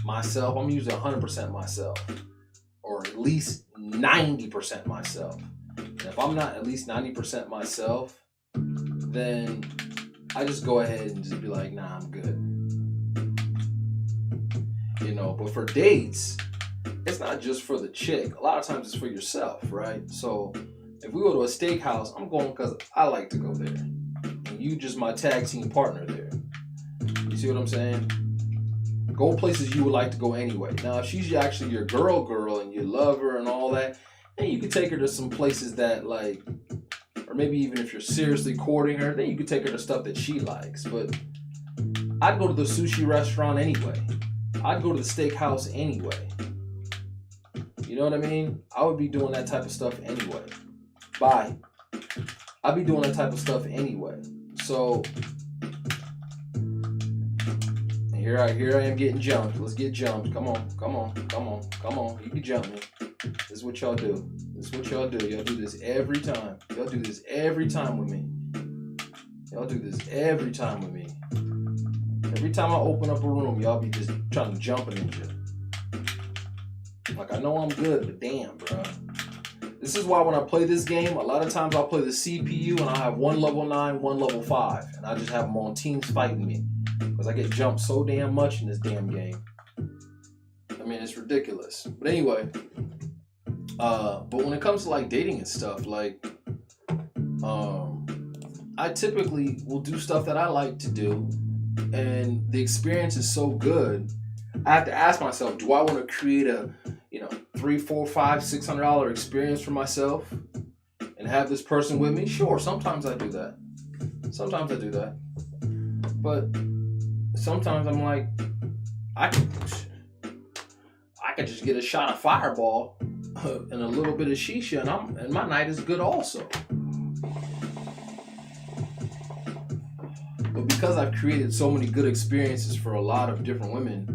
myself, I'm usually 100% myself, or at least 90% myself. And if I'm not at least 90% myself, then I just go ahead and just be like, nah, I'm good. You know, but for dates, it's not just for the chick. A lot of times it's for yourself, right? So if we go to a steakhouse, I'm going because I like to go there. And you just my tag team partner there. You see what I'm saying? Go places you would like to go anyway. Now, if she's actually your girl and you love her and all that, then you could take her to some places that like, or maybe even if you're seriously courting her, then you could take her to stuff that she likes. But I'd go to the sushi restaurant anyway. I'd go to the steakhouse anyway. You know what I mean? I would be doing that type of stuff anyway. Bye. I'd be doing that type of stuff anyway. So here I am getting jumped. Let's get jumped. Come on. You can jump me. This is what y'all do. Y'all do this every time. Y'all do this every time with me. Every time I open up a room, y'all be just trying to jump a ninja. Like, I know I'm good, but damn, bro. This is why when I play this game, a lot of times I'll play the CPU and I'll have one level 9, one level 5. And I just have them on teams fighting me. Because I get jumped so damn much in this damn game. I mean, it's ridiculous. But anyway, but when it comes to like dating and stuff, like, I typically will do stuff that I like to do. And the experience is so good, I have to ask myself, do I want to create a, you know, $300, $400, $500, $600 experience for myself and have this person with me? Sure, sometimes I do that. But sometimes I'm like, I could just get a shot of Fireball and a little bit of shisha, and my night is good also. But because I've created so many good experiences for a lot of different women,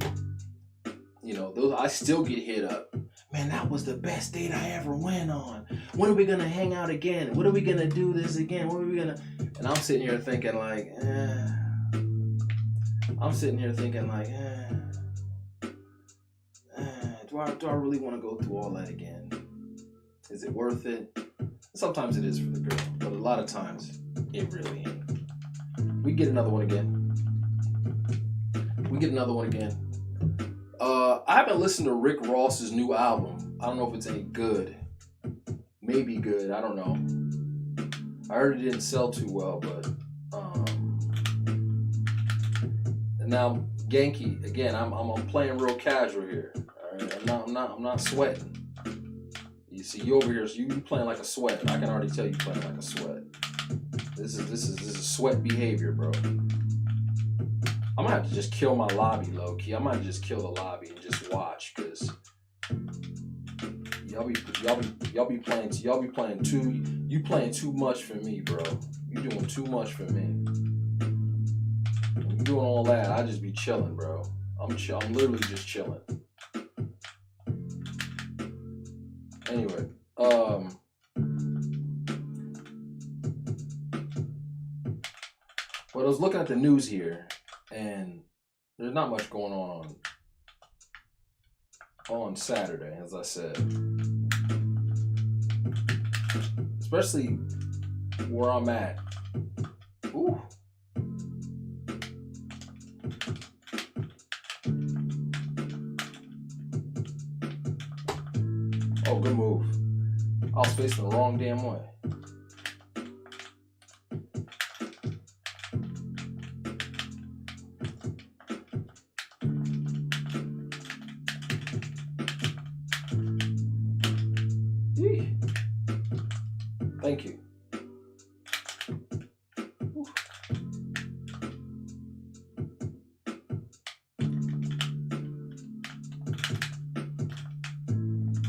you know, those I still get hit up. Man, that was the best date I ever went on. When are we gonna hang out again? When are we gonna do this again? When are we gonna? And I'm sitting here thinking like, do I really want to go through all that again? Is it worth it? Sometimes it is for the girl, but a lot of times it really ain't. We get another one again. I haven't listened to Rick Ross's new album. I don't know if it's any good. Maybe good. I don't know. I heard it didn't sell too well, but and now Genki again. I'm playing real casual here. All right, I'm not sweating. You see, you over here, so you playing like a sweat. I can already tell you playing like a sweat. This is sweat behavior, bro. I'm gonna have to just kill my lobby, low key. I might just kill the lobby and just watch, cause y'all be playing too much for me, bro. You doing too much for me. When you doing all that, I just be chilling, bro. I'm literally just chilling. Anyway, but I was looking at the news here, and there's not much going on Saturday, as I said. Especially where I'm at. Ooh. Oh, good move. I was facing the wrong damn way. Thank you.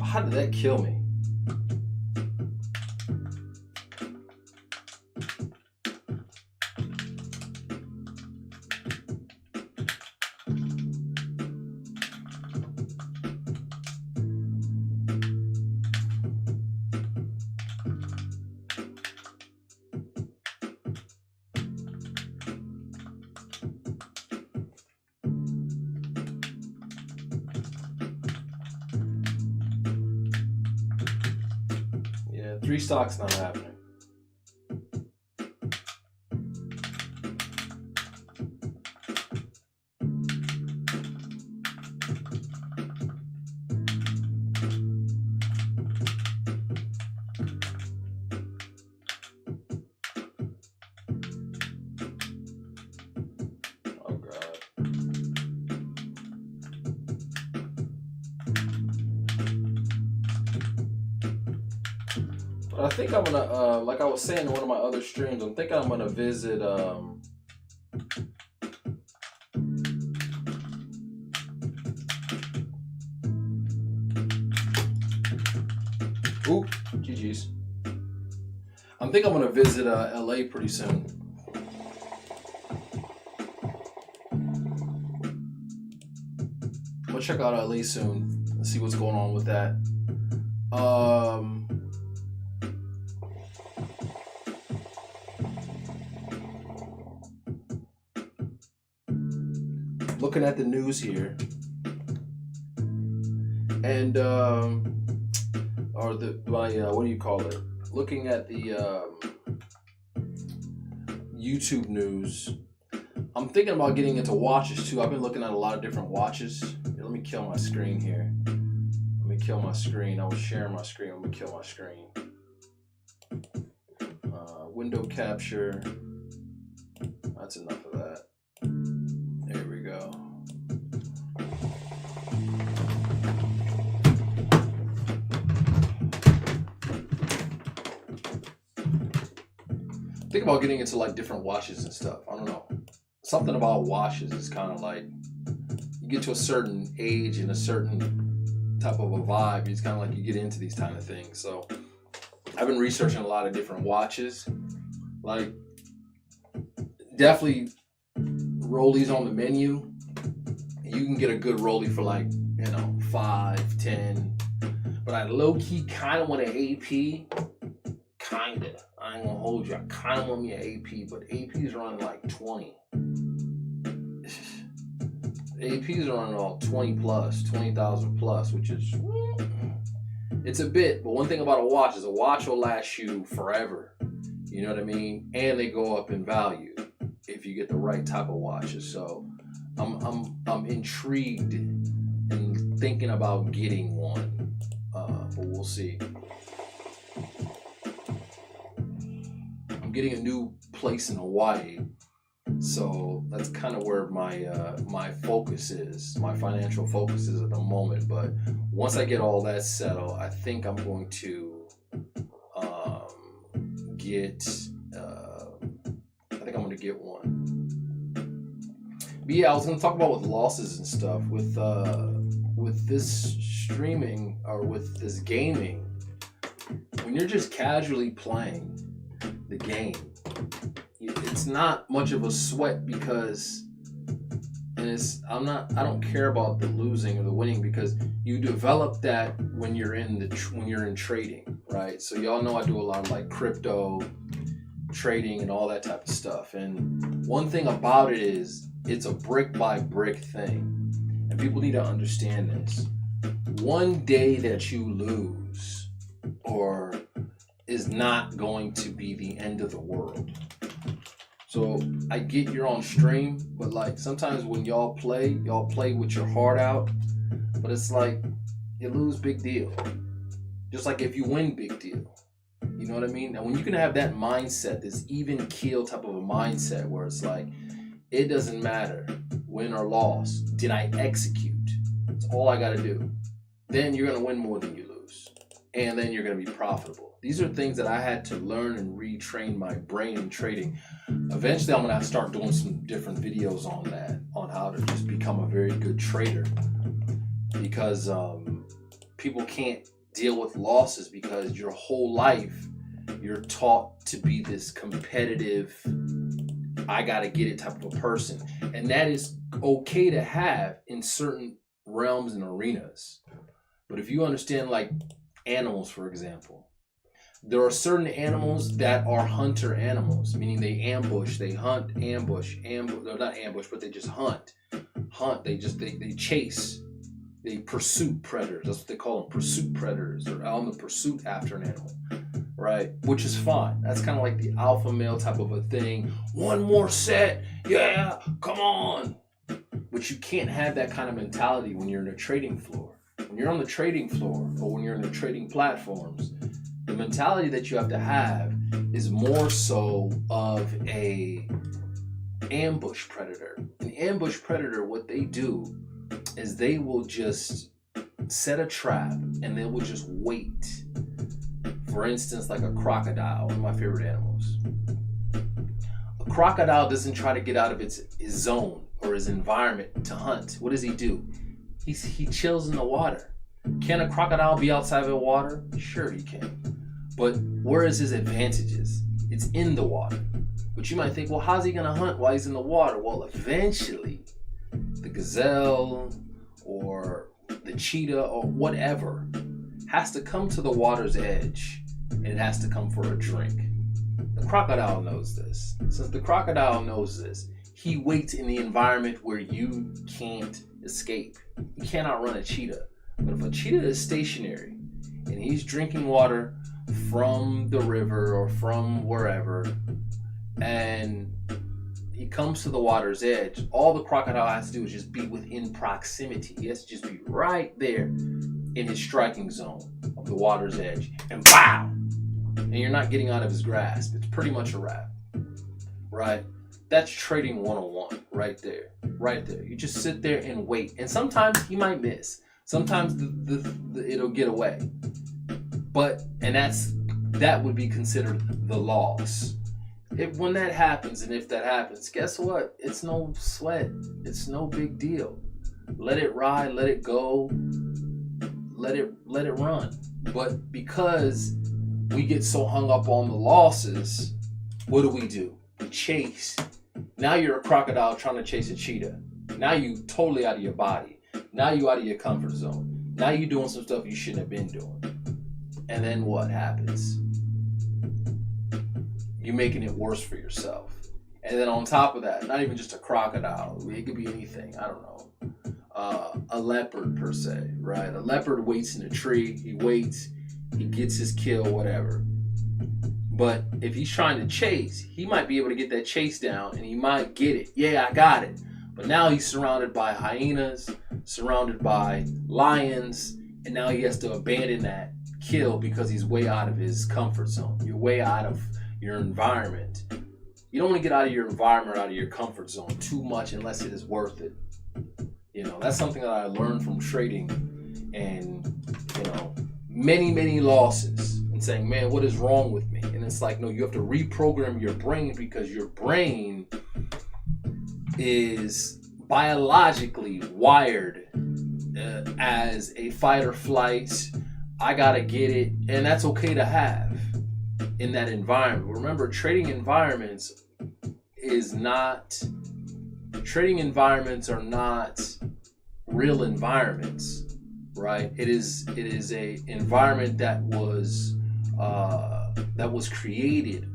How did that kill me? Yeah, 3 stocks not happening. Oh God. But I think I'm gonna, like I was saying in one of my other streams, I'm thinking I'm gonna visit, ooh, GG's. I'm thinking I'm gonna visit LA pretty soon. I'm gonna check out LA soon and see what's going on with that. Looking at the news here, and or what do you call it? Looking at the YouTube news, I'm thinking about getting into watches too. I've been looking at a lot of different watches. Here, let me kill my screen here. Let me kill my screen. I was sharing my screen. Let me kill my screen. Window capture. That's enough of that. There we go. Think about getting into like different watches and stuff. I don't know. Something about watches is kind of like you get to a certain age and a certain type of a vibe. It's kind of like you get into these kind of things. So I've been researching a lot of different watches. Like definitely rollies on the menu. You can get a good rollie for like, you know, 5, 10. But I low-key kind of want an AP. Kinda. I ain't gonna hold you. I kind of want me an AP, but AP's running like 20. AP's running all 20 plus, 20,000 plus, which is, it's a bit. But one thing about a watch is a watch will last you forever. You know what I mean? And they go up in value if you get the right type of watches. So I'm intrigued and thinking about getting one, but we'll see. I'm getting a new place in Hawaii, so that's kind of where my focus is. My financial focus is at the moment. But once I get all that settled, I think I'm going to get one. But yeah, I was gonna talk about with losses and stuff with this streaming or with this gaming. When you're just casually playing the game, it's not much of a sweat because, and I don't care about the losing or the winning because you develop that when you're in trading, right? So y'all know I do a lot of like crypto trading and all that type of stuff. And one thing about it is it's a brick by brick thing, and people need to understand this. One day that you lose or is not going to be the end of the world. So I get you're on stream, but like sometimes when y'all play with your heart out, but it's like you lose, big deal. Just like if you win, big deal. You know what I mean? And when you can have that mindset, this even keel type of a mindset where it's like, it doesn't matter win or loss. Did I execute? That's all I got to do. Then you're going to win more than you lose. And then you're going to be profitable. These are things that I had to learn and retrain my brain in trading. Eventually, I'm gonna start doing some different videos on that, on how to just become a very good trader. Because people can't deal with losses because your whole life you're taught to be this competitive, I gotta get it type of a person. And that is okay to have in certain realms and arenas. But if you understand, like animals, for example, there are certain animals that are hunter animals, meaning they ambush, they hunt, ambush, no, not ambush, but they just hunt, they chase, they pursue predators. That's what they call them, pursuit predators, or on the pursuit after an animal, right? Which is fine. That's kind of like the alpha male type of a thing. One more set, yeah, come on. But you can't have that kind of mentality when you're in a trading floor. When you're on the trading floor, or when you're in the trading platforms, the mentality that you have to have is more so of a ambush predator. An ambush predator, what they do is they will just set a trap and they will just wait. For instance, like a crocodile, one of my favorite animals. A crocodile doesn't try to get out of his zone or his environment to hunt. What does he do? He chills in the water. Can a crocodile be outside of the water? Sure he can. But where is his advantages? It's in the water. But you might think, well, how's he gonna hunt while he's in the water? Well, eventually, the gazelle or the cheetah or whatever has to come to the water's edge, and it has to come for a drink. The crocodile knows this. Since the crocodile knows this, he waits in the environment where you can't escape. You cannot run a cheetah. But if a cheetah is stationary and he's drinking water from the river or from wherever, and he comes to the water's edge, all the crocodile has to do is just be within proximity. He has to just be right there in his striking zone of the water's edge, and BOW! And you're not getting out of his grasp. It's pretty much a wrap, right? That's trading 101 right there, right there. You just sit there and wait. And sometimes he might miss. Sometimes it'll get away. That would be considered the loss. When that happens, and if that happens, guess what? It's no sweat. It's no big deal. Let it ride, let it go, let it run. But because we get so hung up on the losses, what do? We chase. Now you're a crocodile trying to chase a cheetah. Now you totally out of your body. Now you out of your comfort zone. Now you doing some stuff you shouldn't have been doing. And then what happens? You're making it worse for yourself. And then on top of that, not even just a crocodile, it could be anything, I don't know. A leopard per se, right? A leopard waits in a tree, he waits, he gets his kill, whatever. But if he's trying to chase, he might be able to get that chase down and he might get it. Yeah, I got it. But now he's surrounded by hyenas, surrounded by lions, and now he has to abandon that kill because he's way out of his comfort zone. You're way out of your environment. You don't want to get out of your environment, out of your comfort zone too much unless it is worth it. You know, that's something that I learned from trading, and many losses, and saying, man, what is wrong with me? And it's like, no, you have to reprogram your brain, because your brain is biologically wired as a fight or flight. I gotta get it, and that's okay to have in that environment. Remember, trading environments are not real environments, right? It is a environment that was created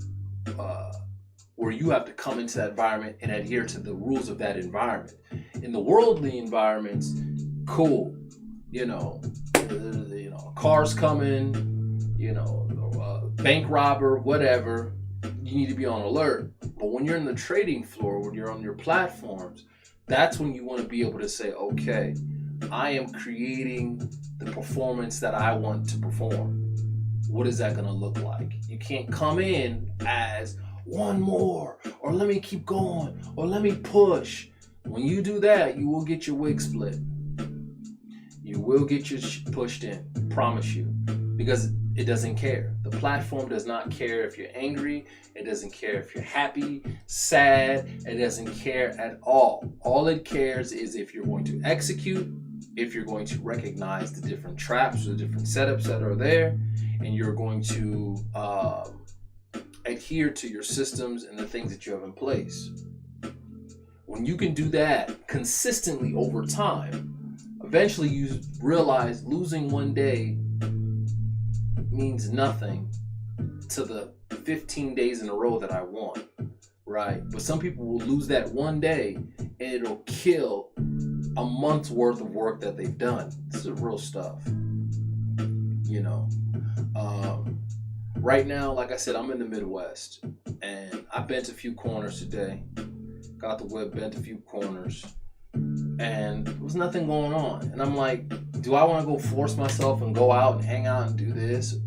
where you have to come into that environment and adhere to the rules of that environment. In the worldly environments, cool, cars coming, bank robber, whatever, you need to be on alert. But when you're in the trading floor, when you're on your platforms, that's when you want to be able to say, okay, I am creating the performance that I want to perform. What is that going to look like? You can't come in as one more, or let me keep going, or let me push. When you do that, you will get your wig split. You will get your pushed in, promise you. Because it doesn't care. The platform does not care if you're angry. It doesn't care if you're happy, sad. It doesn't care at all. All it cares is if you're going to execute, if you're going to recognize the different traps or the different setups that are there, and you're going to adhere to your systems and the things that you have in place. When you can do that consistently over time, eventually you realize losing one day means nothing to the 15 days in a row that I won, right? But some people will lose that one day and it'll kill a month's worth of work that they've done. This is real stuff, you know. Right now, like I said, I'm in the Midwest and I bent a few corners today. Got the whip, bent a few corners, and there was nothing going on. And I'm like, do I want to go force myself and go out and hang out and do this?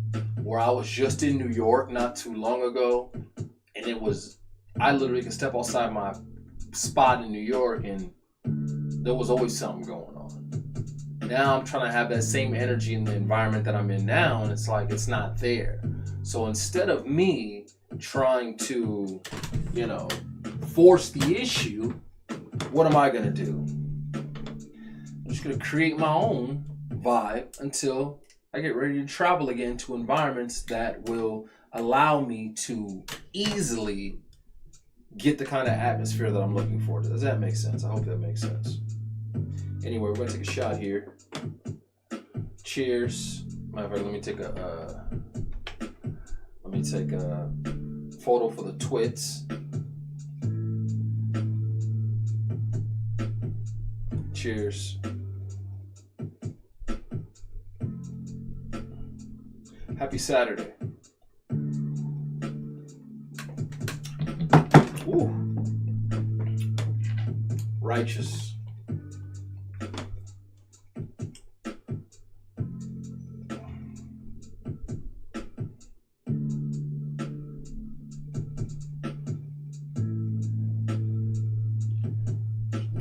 Where I was just in New York not too long ago, and I literally could step outside my spot in New York and there was always something going on. Now I'm trying to have that same energy in the environment that I'm in now, and it's like it's not there. So instead of me trying to, you know, force the issue, what am I gonna do? I'm just gonna create my own vibe until I get ready to travel again to environments that will allow me to easily get the kind of atmosphere that I'm looking for. Does that make sense? I hope that makes sense. Anyway, we're gonna take a shot here. Cheers. Matter of fact, let me take a photo for the twits. Cheers. Happy Saturday. Ooh. Righteous.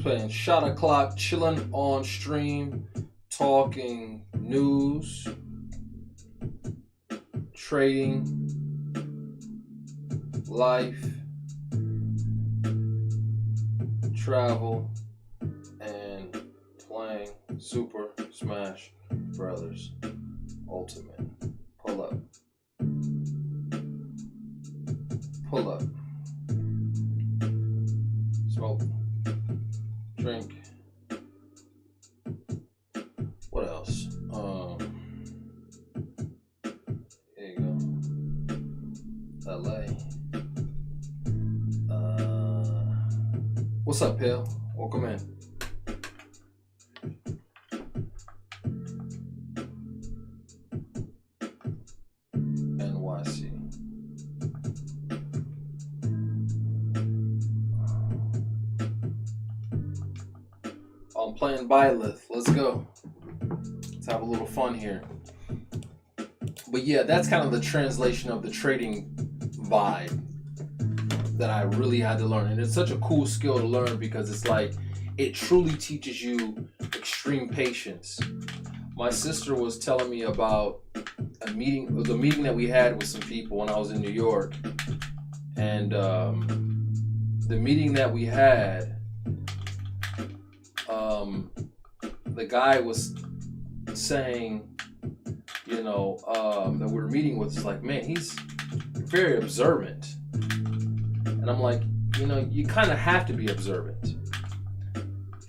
Playing Shot O'Clock, chilling on stream, talking news, trading, life, travel, and playing Super Smash Brothers Ultimate. Pull up. Pull up. Smoke. Drink. What else? Here you go. LA. What's up, Pale? Welcome in. NYC. I'm playing Byleth. Let's go. Let's have a little fun here. But yeah, that's kind of the translation of the trading vibe that I really had to learn. And it's such a cool skill to learn because it's like, it truly teaches you extreme patience. My sister was telling me about the meeting that we had with some people when I was in New York. And the meeting that we had, the guy was saying, you know, that we were meeting with, is like, man, he's very observant. And I'm like, you know, you kind of have to be observant.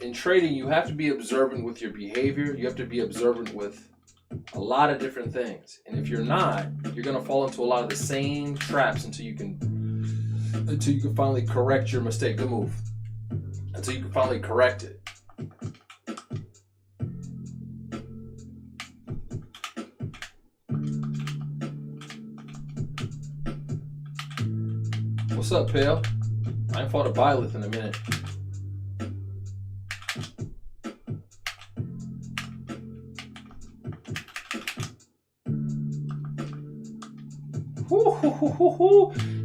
In trading, you have to be observant with your behavior. You have to be observant with a lot of different things. And if you're not, you're going to fall into a lot of the same traps until you can finally correct your mistake. Good move. Until you can finally correct it. What's up, Pale? I ain't fought a Byleth in a minute.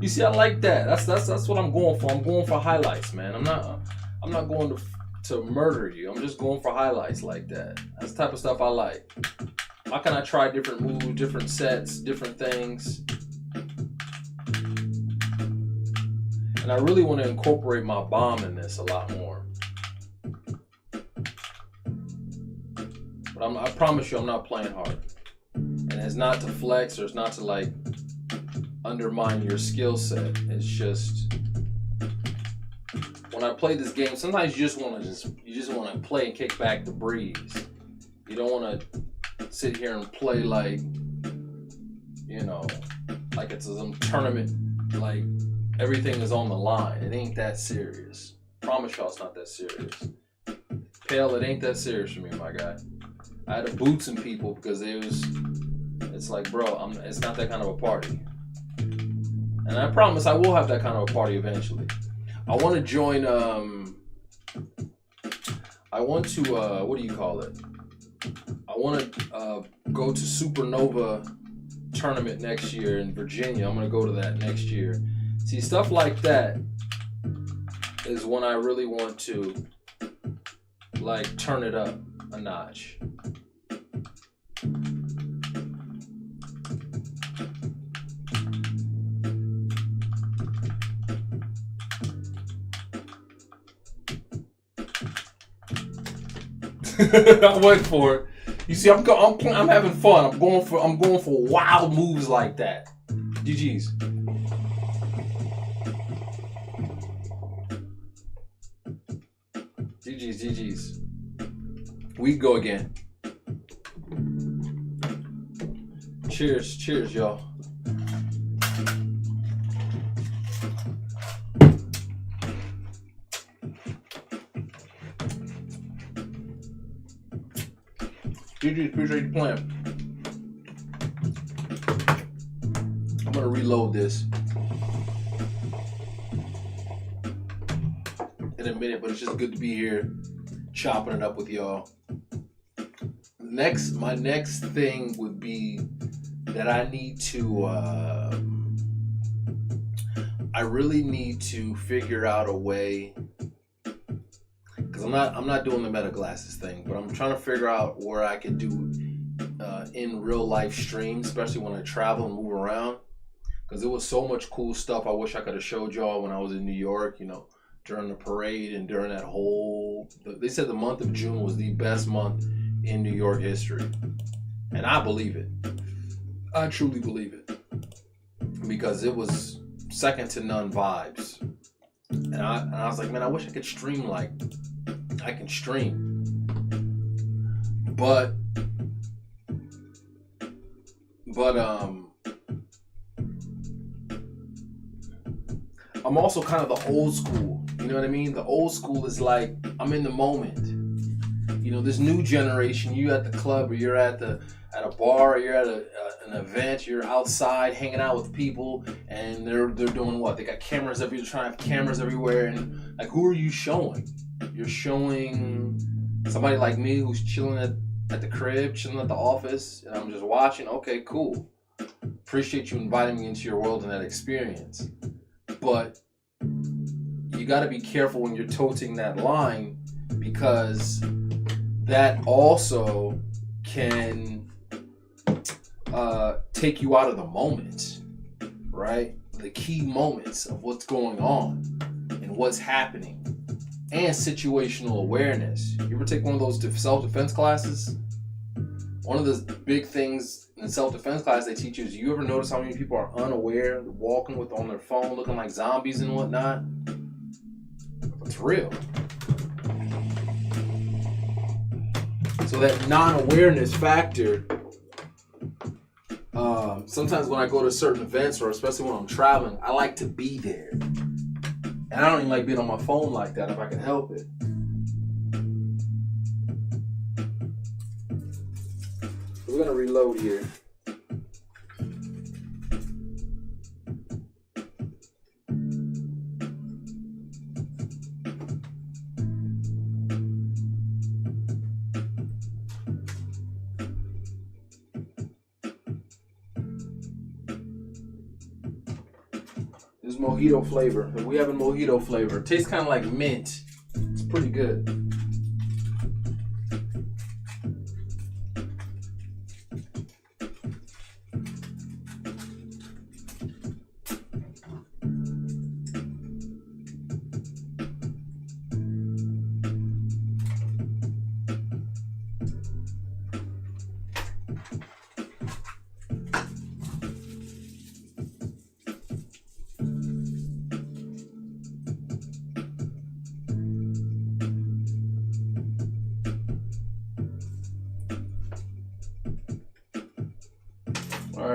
You see, I like that. That's what I'm going for. I'm going for highlights, man. I'm not going to murder you. I'm just going for highlights like that. That's the type of stuff I like. How can I try different moves, different sets, different things? And I really want to incorporate my bomb in this a lot more. But I promise you, I'm not playing hard. And it's not to flex or it's not to like undermine your skill set. It's just when I play this game, sometimes you just want to play and kick back the breeze. You don't want to sit here and play like, you know, like it's some tournament, like everything is on the line. It ain't that serious. Promise y'all it's not that serious. Pale, it ain't that serious for me, my guy. I had to boot some people because it's like, bro, it's not that kind of a party. And I promise I will have that kind of a party eventually. I want to join, what do you call it? I want to go to Supernova tournament next year in Virginia. I'm going to go to that next year. See, stuff like that is when I really want to, like, turn it up a notch. I went for it. You see, I'm having fun. I'm going for wild moves like that. GG's. GG's. We go again. Cheers, y'all. GG, appreciate you playing. I'm gonna reload this in a minute, but it's just good to be here, chopping it up with y'all. My next thing would be that I need to, I really need to figure out a way, because I'm not doing the meta glasses thing, but I'm trying to figure out where I can do in real life streams, especially when I travel and move around, because there was so much cool stuff I wish I could have showed y'all when I was in New York, you know, during the parade and during that whole, they said the month of June was the best month in New York history. And I believe it. I truly believe it. Because it was second to none vibes. And I was like, man, I wish I could stream like I can stream. But I'm also kind of the old school. You know what I mean? The old school is like, I'm in the moment. You know, this new generation, you at the club or you're at a bar, or you're at an event, you're outside hanging out with people, and they're doing what? They got cameras everywhere, trying to have cameras everywhere, and like, who are you showing? You're showing somebody like me who's chilling at the crib, chilling at the office, and I'm just watching. Okay, cool. Appreciate you inviting me into your world and that experience. But you got to be careful when you're toting that line, because that also can take you out of the moment, right? The key moments of what's going on and what's happening, and situational awareness. You ever take one of those self-defense classes? One of the big things in self-defense class they teach you is, you ever notice how many people are unaware, walking on their phone, looking like zombies and whatnot? It's real. So that non-awareness factor, sometimes when I go to certain events, or especially when I'm traveling, I like to be there. And I don't even like being on my phone like that if I can help it. We're gonna reload here. This is mojito flavor. We have a mojito flavor. It tastes kind of like mint. It's pretty good.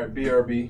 right, BRB.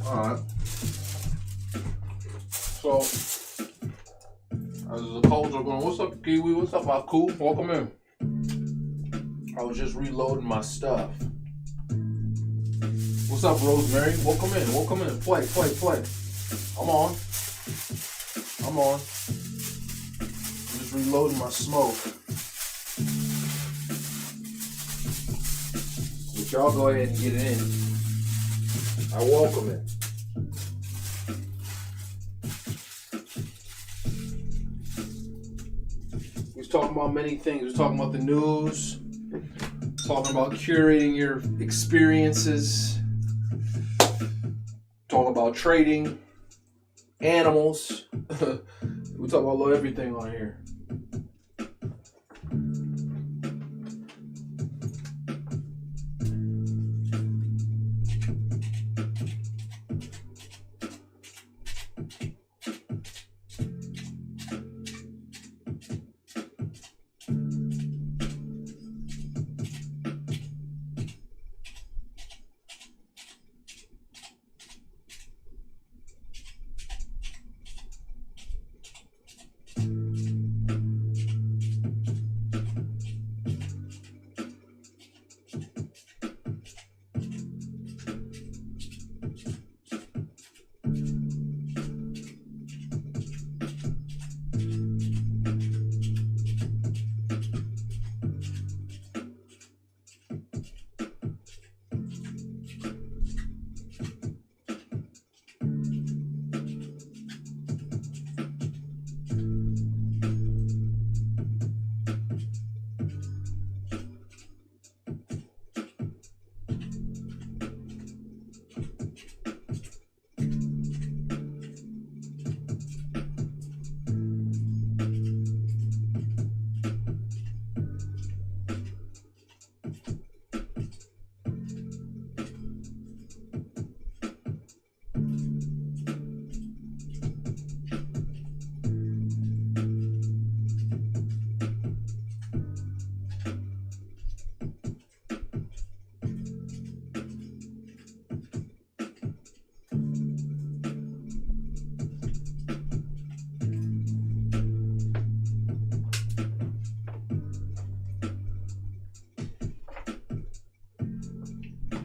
Alright. So, as the calls are going, what's up, Kiwi? What's up, Aku? Welcome in. I was just reloading my stuff. What's up, Rosemary? Welcome in. Welcome in. Play. I'm on. I'm just reloading my smoke. But y'all go ahead and get it in. I welcome it. We was talking about many things. We was talking about the news, talking about curating your experiences, talking about trading, animals. We talk about everything on here.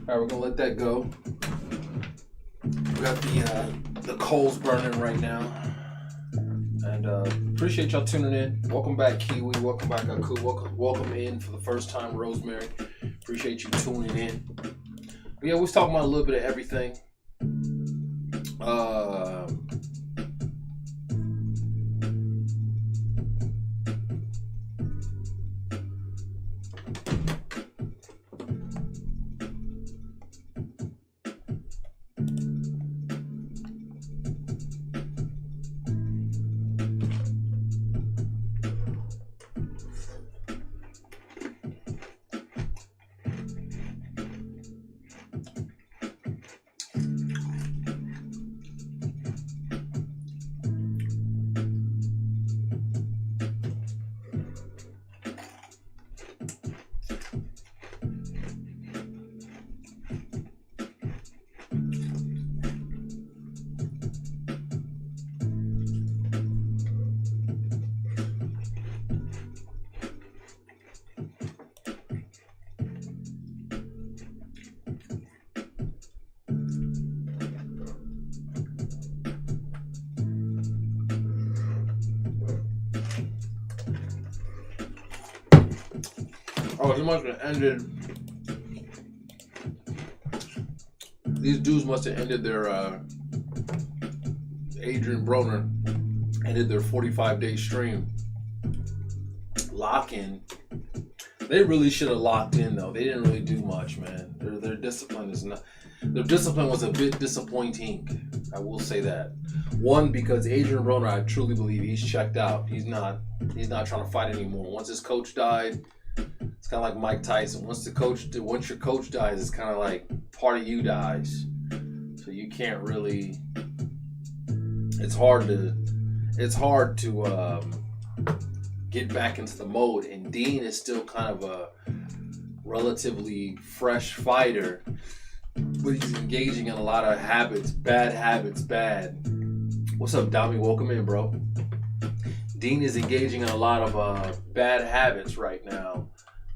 All right, we're gonna let that go. We got the coals burning right now, and appreciate y'all tuning in. Welcome back, Kiwi. Welcome back, Aku. Welcome in for the first time, Rosemary. Appreciate you tuning in. But yeah, we was talking about a little bit of everything. Bro, they must have ended. These dudes must have ended their. Adrian Broner ended their 45-day stream. Lock in. They really should have locked in though. They didn't really do much, man. Their discipline is not. Their discipline was a bit disappointing. I will say that. One, because Adrian Broner, I truly believe he's checked out. He's not trying to fight anymore. Once his coach died, it's kind of like Mike Tyson. Once your coach dies, it's kind of like part of you dies. So you can't really. It's hard to get back into the mode. And Dean is still kind of a relatively fresh fighter, but he's engaging in a lot of bad habits. What's up, Dami? Welcome in, bro. Dean is engaging in a lot of bad habits right now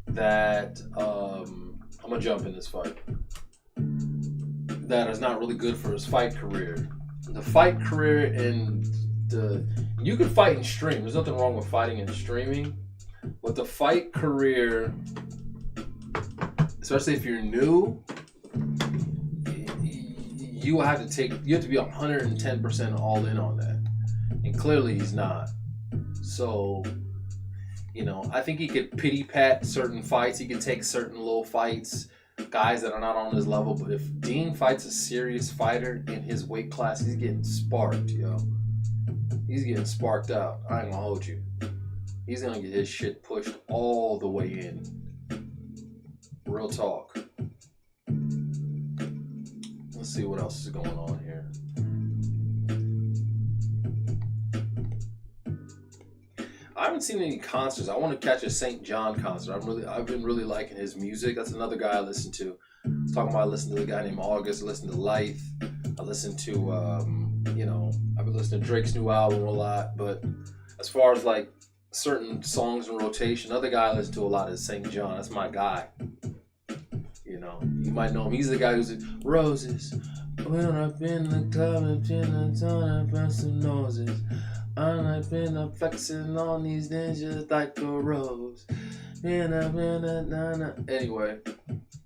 that I'm gonna jump in this fight. That is not really good for his fight career. The fight career and you can fight and stream. There's nothing wrong with fighting and streaming, but the fight career, especially if you're new, you have to be 110% all in on that, and clearly he's not. So, I think he could pity pat certain fights. He could take certain little fights, guys that are not on his level. But if Dean fights a serious fighter in his weight class, he's getting sparked, yo. He's getting sparked out. I ain't gonna hold you. He's gonna get his shit pushed all the way in. Real talk. Let's see what else is going on here. I haven't seen any concerts. I want to catch a St. John concert. I've been really liking his music. That's another guy I listen to. I was talking about I listen to a guy named August. I listen to Life. I listen to I've been listening to Drake's new album a lot. But as far as like certain songs in rotation, another guy I listen to a lot is St. John. That's my guy. You might know him. He's the guy who's in Roses. When I've been in the club and been a ton of person noses. And I've been up flexing on these ninjas like a rose. Anyway,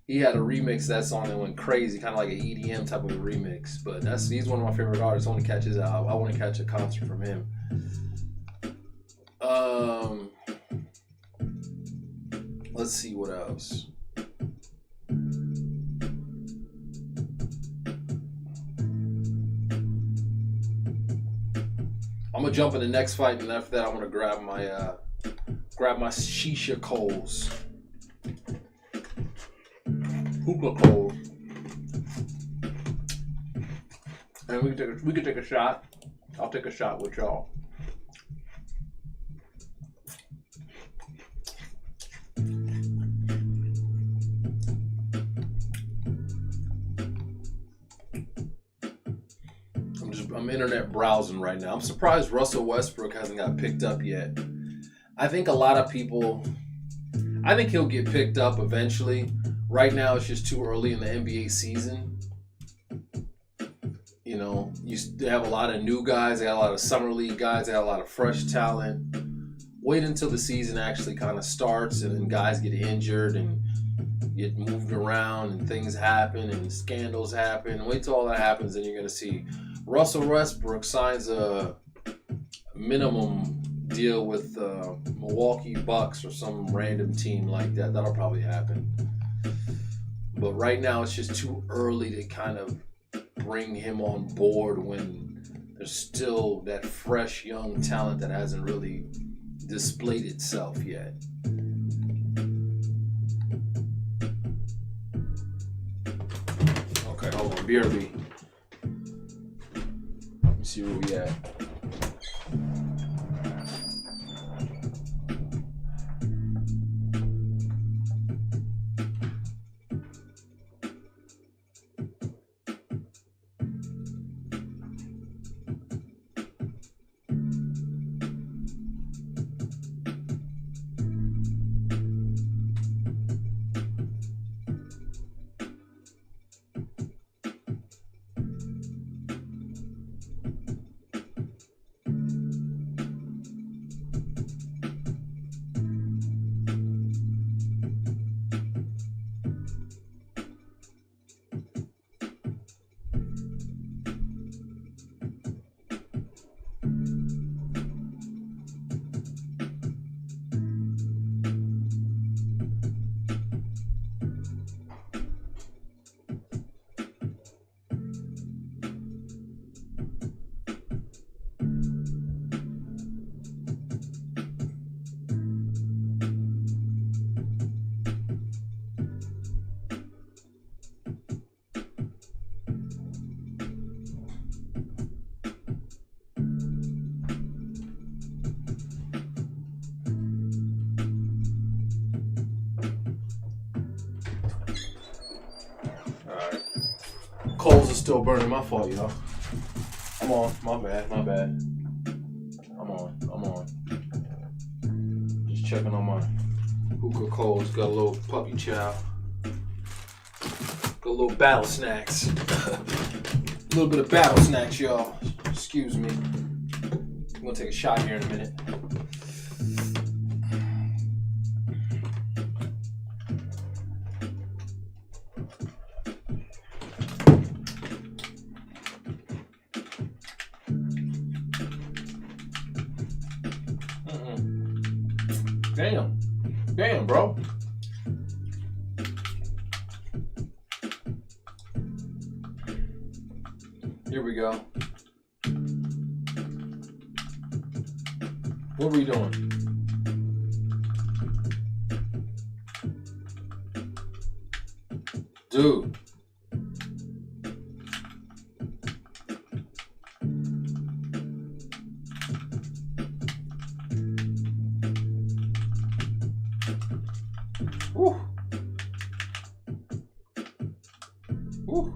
he had a remix of that song that went crazy, kind of like an EDM type of a remix. But he's one of my favorite artists. I want to catch his album. I want to catch a concert from him. Let's see what else. I'm gonna jump in the next fight, and after that, I'm gonna grab my shisha coals, hookah coals, and we can take a shot. I'll take a shot with y'all. I'm internet browsing right now. I'm surprised Russell Westbrook hasn't got picked up yet. I think he'll get picked up eventually. Right now, it's just too early in the NBA season. They have a lot of new guys. They got a lot of summer league guys. They got a lot of fresh talent. Wait until the season actually kind of starts and then guys get injured and get moved around and things happen and scandals happen. Wait till all that happens, and you're going to see Russell Westbrook signs a minimum deal with Milwaukee Bucks or some random team like that. That'll probably happen. But right now, it's just too early to kind of bring him on board when there's still that fresh young talent that hasn't really displayed itself yet. Okay, hold on. BRB. Let me see where we at. Coals are still burning. My fault, y'all. I'm on. My bad. I'm on. Just checking on my hookah coals. Got a little puppy chow. Got a little battle snacks. A little bit of battle snacks, y'all. Excuse me. I'm gonna take a shot here in a minute. Damn, bro. Here we go. What were we doing? Dude. Woo. Woo.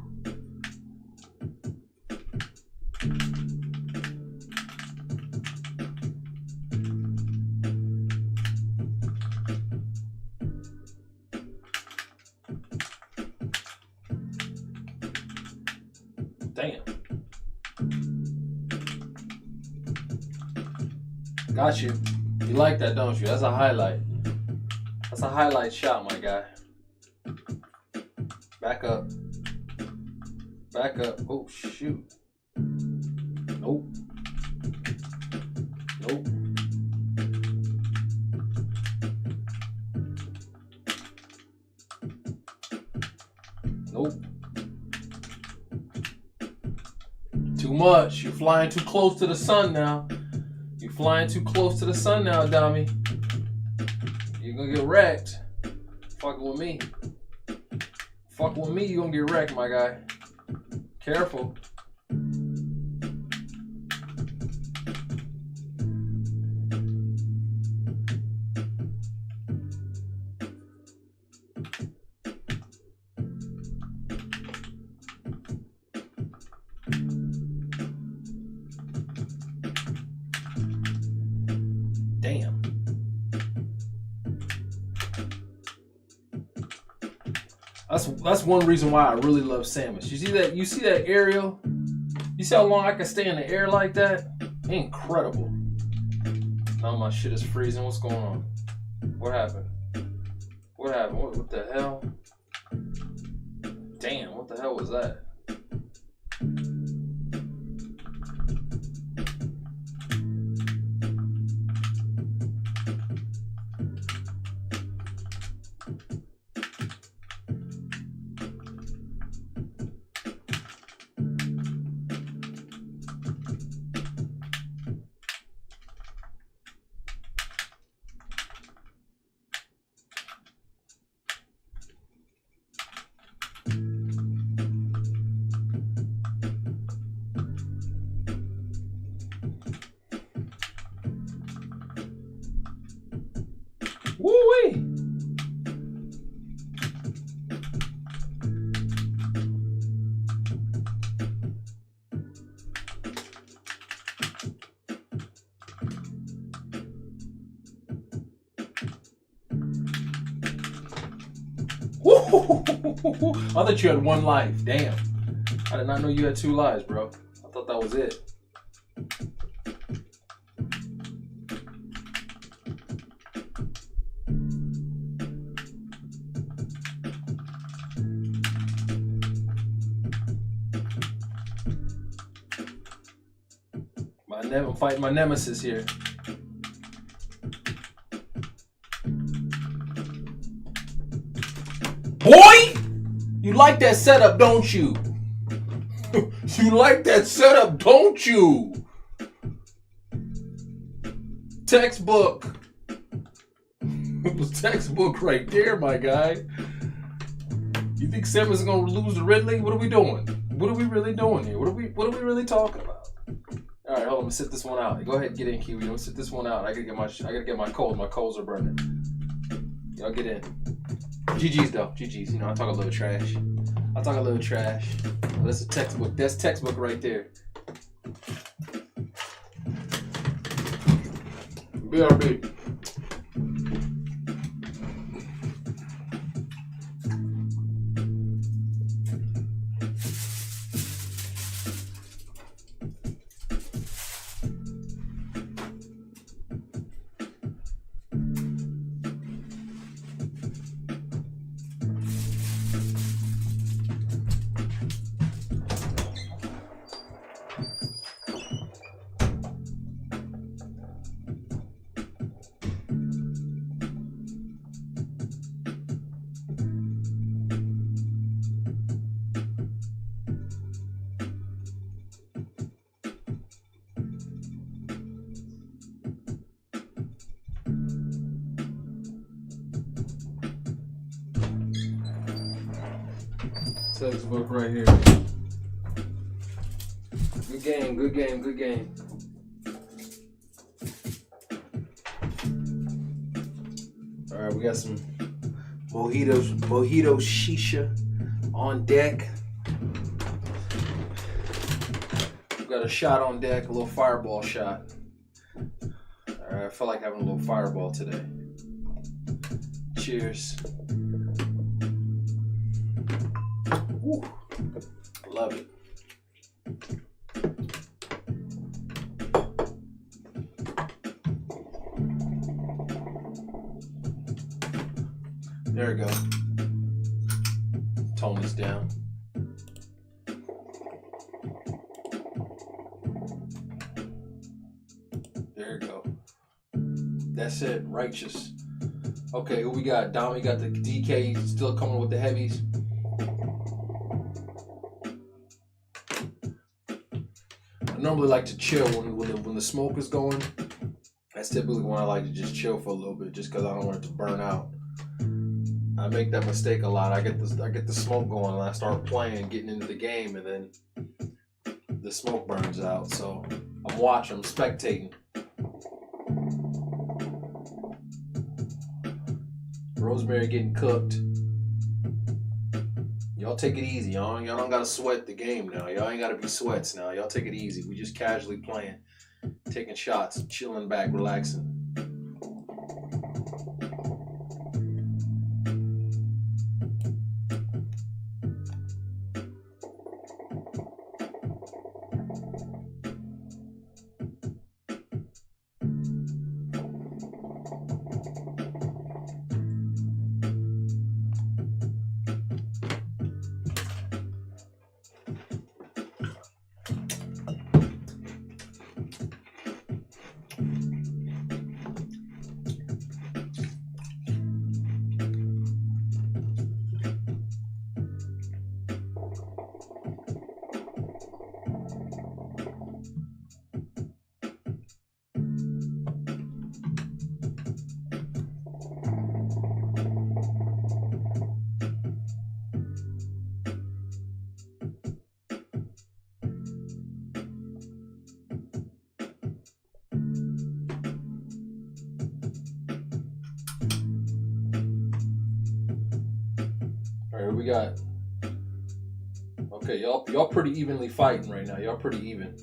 Damn. Got you. You like that, don't you? That's a highlight. That's a highlight shot, my guy. Back up. Back up. Oh, shoot. Nope. Nope. Nope. Too much. You're flying too close to the sun now. You're flying too close to the sun now, dummy. You're gonna get wrecked. Fucking with me. Fuck with me, you're gonna get wrecked, my guy. Careful. Damn. That's one reason why I really love sandwich. You see that aerial? You see how long I can stay in the air like that? Incredible. Now my shit is freezing. What's going on? What happened? What happened? What the hell? Damn, what the hell was that? Woo-wee! I thought you had one life. Damn. I did not know you had 2 lives, bro. I thought that was it. I'm fighting my nemesis here. Boy! You like that setup, don't you? You like that setup, don't you? Textbook. It was textbook right there, my guy. You think Simmons is gonna lose to Ridley? What are we doing? What are we really doing here? What are we really talking about? All right, hold on. Let me sit this one out. Go ahead and get in, Kiwi. Let me sit this one out. I gotta get my coals. My coals are burning. Y'all get in. GG's though. GG's. You know, I talk a little trash. I'll talk a little trash. But that's a textbook. That's textbook right there. BRB. Textbook right here. Good game, good game, good game. All right, we got some mojito shisha on deck. We got a shot on deck, a little fireball shot. All right, I feel like having a little fireball today. Cheers. Woo. Love it. There we go. Tone this down. There we go. That's it. Righteous. Okay, who we got? Dom, we got the DK still coming with the heavies. I normally like to chill when the smoke is going. That's typically when I like to just chill for a little bit, just because I don't want it to burn out. I make that mistake a lot. I get the smoke going and I start playing, getting into the game, and then the smoke burns out. So I'm watching, I'm spectating. Rosemary getting cooked. Y'all take it easy. Y'all don't gotta sweat the game now. Y'all ain't gotta be sweats now. Y'all take it easy. We just casually playing, taking shots, chilling back, relaxing. We got, okay, y'all pretty evenly fighting right now. Y'all pretty even.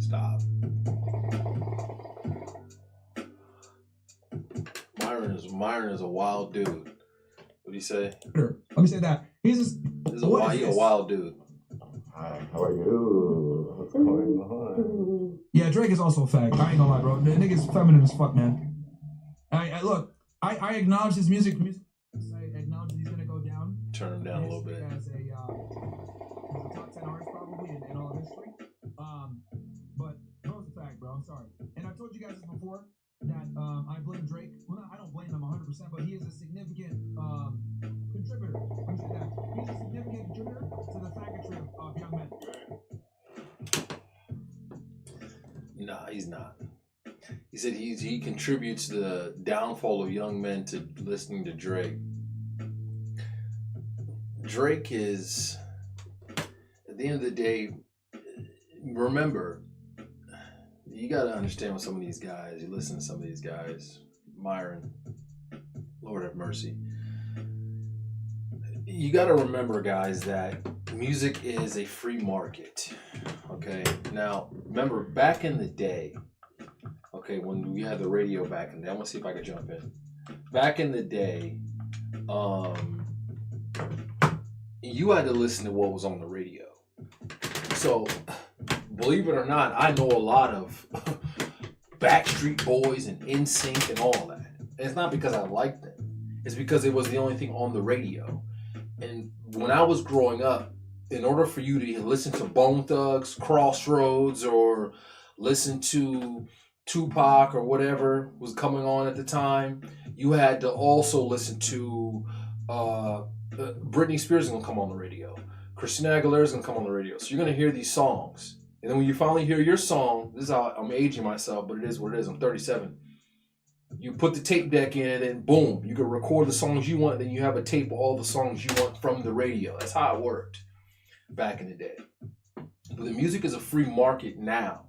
Stop. Myron is a wild dude. What do you say? Let me say that. He's a wild dude. Hi, how are you? What's going on? Yeah, Drake is also a fag. I ain't gonna lie, bro. The nigga's feminine as fuck, man. I acknowledge his music. I acknowledge that he's gonna go down. Turn him down a little bit. As a top 10 artist probably in all of history. But bro's a fag, bro. I'm sorry. And I've told you guys this before that I blame Drake. Well, I don't blame him 100%, but he is a significant contributor. Let me say that. He's a significant contributor to the faggotry of young men. Nah, he's not. He said he contributes to the downfall of young men to listening to Drake. Drake is, at the end of the day, remember, you got to understand with some of these guys, you listen to some of these guys, Myron, Lord have mercy. You got to remember, guys, that music is a free market. Okay. Now, remember, back in the day, okay, when we had the radio back in the day, I'm going to see if I can jump in. Back in the day, you had to listen to what was on the radio. So, believe it or not, I know a lot of Backstreet Boys and NSYNC and all that. And it's not because I liked them. It's because it was the only thing on the radio. And when I was growing up, in order for you to listen to Bone Thugs, Crossroads, or listen to Tupac or whatever was coming on at the time, you had to also listen to Britney Spears is going to come on the radio. Christina Aguilera is going to come on the radio. So you're going to hear these songs. And then when you finally hear your song, this is how I'm aging myself, but it is what it is. I'm 37. You put the tape deck in, and then boom, you can record the songs you want. Then you have a tape of all the songs you want from the radio. That's how it worked back in the day. But the music is a free market now,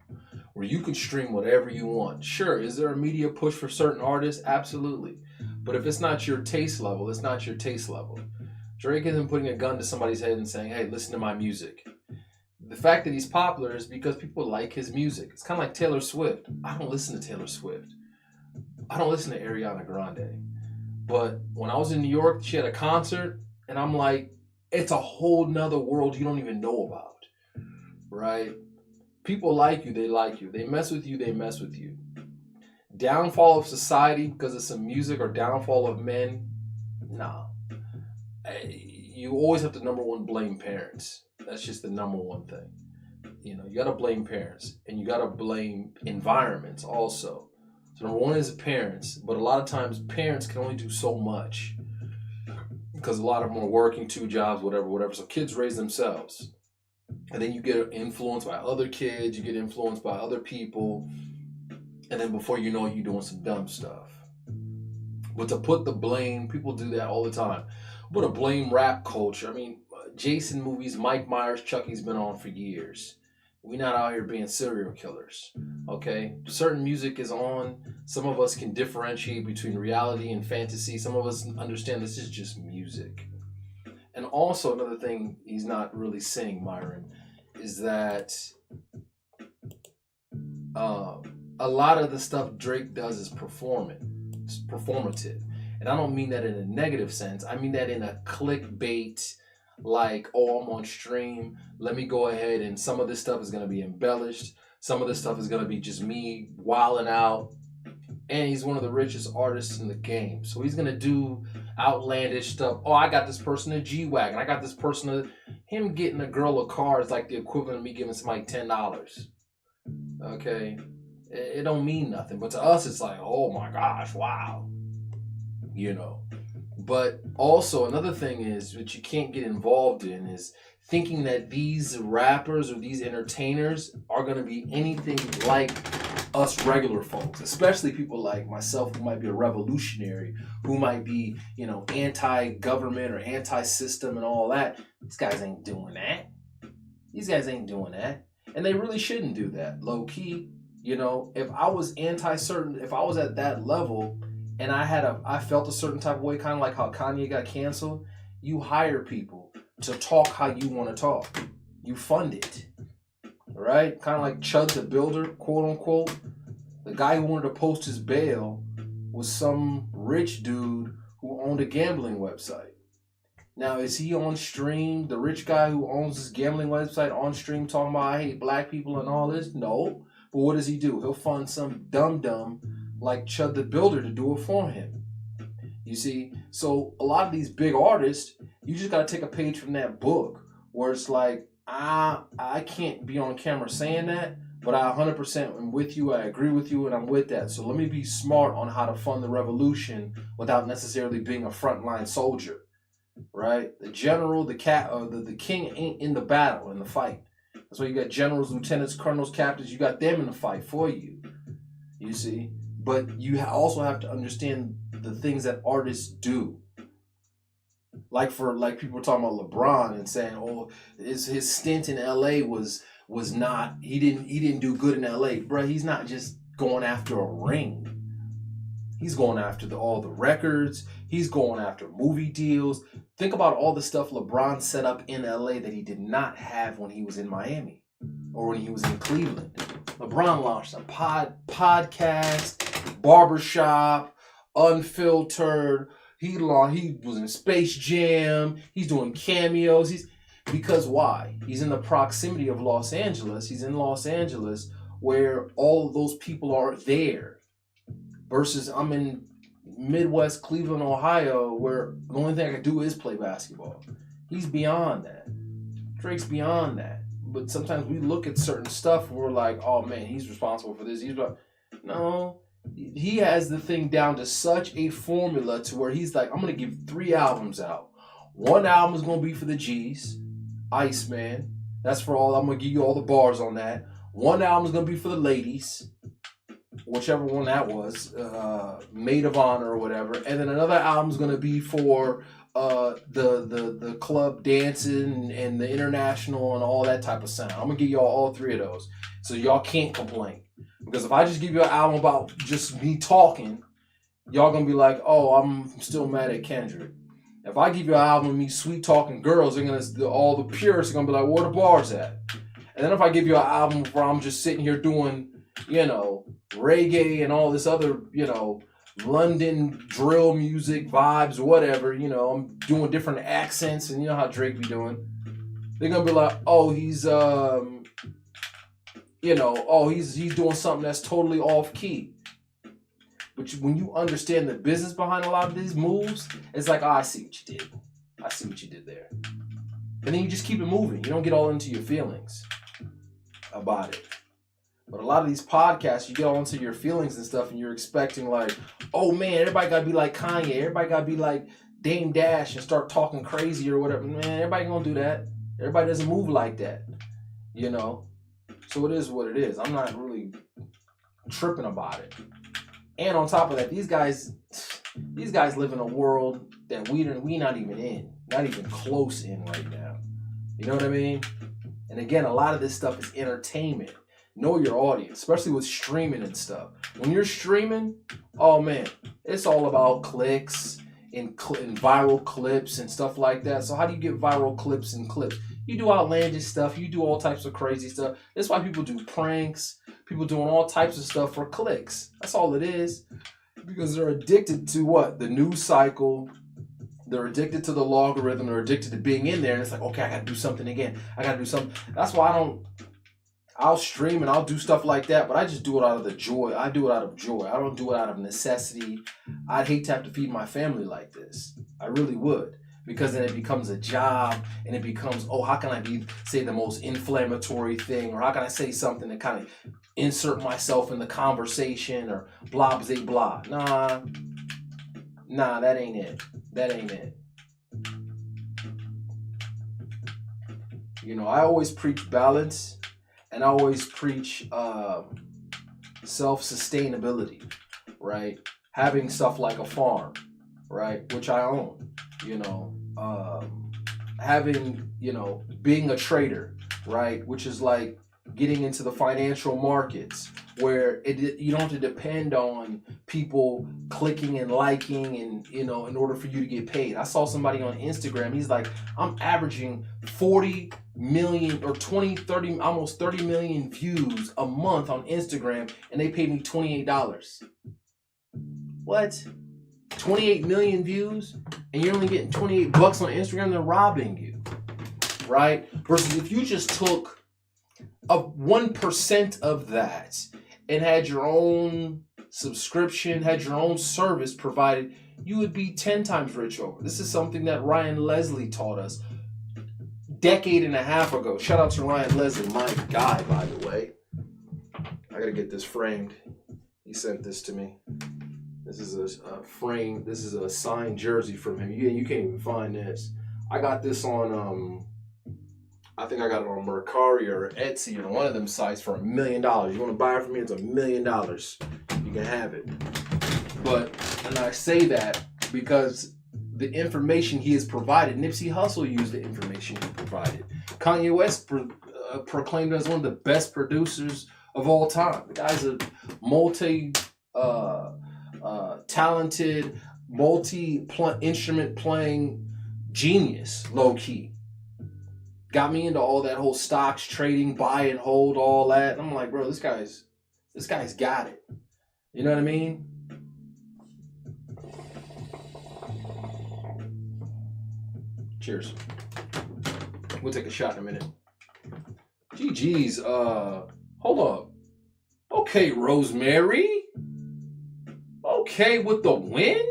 where you can stream whatever you want. Sure, is there a media push for certain artists? Absolutely. But if it's not your taste level, it's not your taste level. Drake isn't putting a gun to somebody's head and saying, hey, listen to my music. The fact that he's popular is because people like his music. It's kind of like Taylor Swift. I don't listen to Taylor Swift. I don't listen to Ariana Grande. But when I was in New York, she had a concert, and I'm like, it's a whole nother world you don't even know about, right? People like you, they like you. They mess with you, they mess with you. Downfall of society because of some music, or downfall of men? Nah. You always have to, number one, blame parents. That's just the number one thing. You know, you got to blame parents, and you got to blame environments also. So number one is parents, but a lot of times parents can only do so much because a lot of them are working 2 jobs, whatever. So kids raise themselves. And then you get influenced by other kids, you get influenced by other people, and then before you know it, you're doing some dumb stuff. But to put the blame, people do that all the time. But to blame rap culture, I mean, Jason movies, Mike Myers, Chucky's been on for years. We're not out here being serial killers, okay? Certain music is on. Some of us can differentiate between reality and fantasy. Some of us understand this is just music. And also another thing he's not really saying, Myron, is that a lot of the stuff Drake does is It's performative. And I don't mean that in a negative sense. I mean that in a clickbait, like, oh, I'm on stream. Let me go ahead, and some of this stuff is going to be embellished. Some of this stuff is going to be just me wilding out. And he's one of the richest artists in the game. So he's going to do outlandish stuff. Oh, I got this person a G-Wagon. I got this person him getting a girl a car is like the equivalent of me giving somebody $10. Okay? It don't mean nothing. But to us, it's like, oh my gosh, wow. You know. But also another thing is, what you can't get involved in is thinking that these rappers or these entertainers are going to be anything like us regular folks, especially people like myself who might be a revolutionary, who might be, you know, anti-government or anti-system and all that. These guys ain't doing that. These guys ain't doing that. And they really shouldn't do that, low key. You know, if I was if I was at that level and I felt a certain type of way, kind of like how Kanye got canceled, you hire people to talk how you want to talk. You fund it. Right? Kind of like Chud the Builder, quote unquote. The guy who wanted to post his bail was some rich dude who owned a gambling website. Now, is he on stream, the rich guy who owns this gambling website on stream talking about I hate black people and all this? No. But what does he do? He'll fund some dum-dum like Chud the Builder to do it for him. You see? So a lot of these big artists, you just got to take a page from that book where it's like, I can't be on camera saying that, but I 100% am with you. I agree with you, and I'm with that. So let me be smart on how to fund the revolution without necessarily being a frontline soldier, right? The general, the king ain't in the battle, in the fight. That's why you got generals, lieutenants, colonels, captains. You got them in the fight for you. You see? But you also have to understand the things that artists do. Like people talking about LeBron and saying, oh, his stint in LA was not, he didn't do good in LA. Bruh, he's not just going after a ring. He's going after all the records. He's going after movie deals. Think about all the stuff LeBron set up in LA that he did not have when he was in Miami or when he was in Cleveland. LeBron launched a podcast, barbershop, unfiltered. He was in Space Jam. He's doing cameos. Because why? He's in the proximity of Los Angeles. He's in Los Angeles where all of those people are there. Versus I'm in Midwest Cleveland, Ohio, where the only thing I can do is play basketball. He's beyond that. Drake's beyond that. But sometimes we look at certain stuff and we're like, oh man, he's responsible for this. No, he has the thing down to such a formula to where he's like, I'm going to give 3 albums out. One album is going to be for the G's, Iceman. That's for all. I'm going to give you all the bars on that. One album is going to be for the ladies, whichever one that was, Maid of Honor or whatever. And then another album is going to be for the club dancing and the international and all that type of sound. I'm going to give y'all all 3 of those. So y'all can't complain. Because if I just give you an album about just me talking, y'all going to be like, oh, I'm still mad at Kendrick. If I give you an album of me sweet talking girls, all the purists are going to be like, where the bars at? And then if I give you an album where I'm just sitting here doing, reggae and all this other, London drill music vibes or whatever, I'm doing different accents and you know how Drake be doing. They're going to be like, oh, he's he's doing something that's totally off key. But when you understand the business behind a lot of these moves, it's like, oh, I see what you did. I see what you did there. And then you just keep it moving. You don't get all into your feelings about it. But a lot of these podcasts, you get all into your feelings and stuff, and you're expecting like, oh man, everybody got to be like Kanye. Everybody got to be like Dame Dash and start talking crazy or whatever. Man, everybody going to do that. Everybody doesn't move like that, So it is what it is. I'm not really tripping about it. And on top of that, these guys live in a world that we not even in, not even close in right now. You know what I mean? And again, a lot of this stuff is entertainment. Know your audience, especially with streaming and stuff. When you're streaming, oh man, it's all about clicks and viral clips and stuff like that. So how do you get viral clips and clips? You do outlandish stuff. You do all types of crazy stuff. That's why people do pranks. People doing all types of stuff for clicks. That's all it is. Because they're addicted to what? The news cycle. They're addicted to the logarithm. They're addicted to being in there. And it's like, okay, I got to do something again. I got to do something. That's why I'll stream and I'll do stuff like that, but I just do it out of the joy. I do it out of joy. I don't do it out of necessity. I'd hate to have to feed my family like this. I really would. Because then it becomes a job and it becomes, oh, how can I say the most inflammatory thing? Or how can I say something to kind of insert myself in the conversation or blah, blah, blah. Nah, that ain't it. That ain't it. I always preach balance and I always preach self-sustainability, right? Having stuff like a farm, right? Which I own. Having, being a trader, right? Which is like getting into the financial markets where you don't have to depend on people clicking and liking and, in order for you to get paid. I saw somebody on Instagram. He's like, I'm averaging 40 million or 20, 30, almost 30 million views a month on Instagram and they paid me $28. What? 28 million views and you're only getting $28 on Instagram, they're robbing you, right? Versus if you just took a 1% of that and had your own subscription, had your own service provided, you would be 10 times rich over. This is something that Ryan Leslie taught us a decade and a half ago. Shout out to Ryan Leslie, my guy, by the way. I gotta get this framed. He sent this to me. This is a frame. This is a signed jersey from him. You can't even find this. I got this on, I think I got it on Mercari or Etsy or one of them sites for $1 million. You want to buy it from me? It's $1 million. can have it. But, and I say that because the information he has provided, Nipsey Hussle used the information he provided. Kanye West proclaimed as one of the best producers of all time. The guy's a talented, multi-instrument playing genius, low key. Got me into all that whole stocks, trading, buy and hold, all that. And I'm like, bro, this guy's got it. You know what I mean? Cheers. We'll take a shot in a minute. GG's, hold up. Okay, Rosemary. Okay with the win?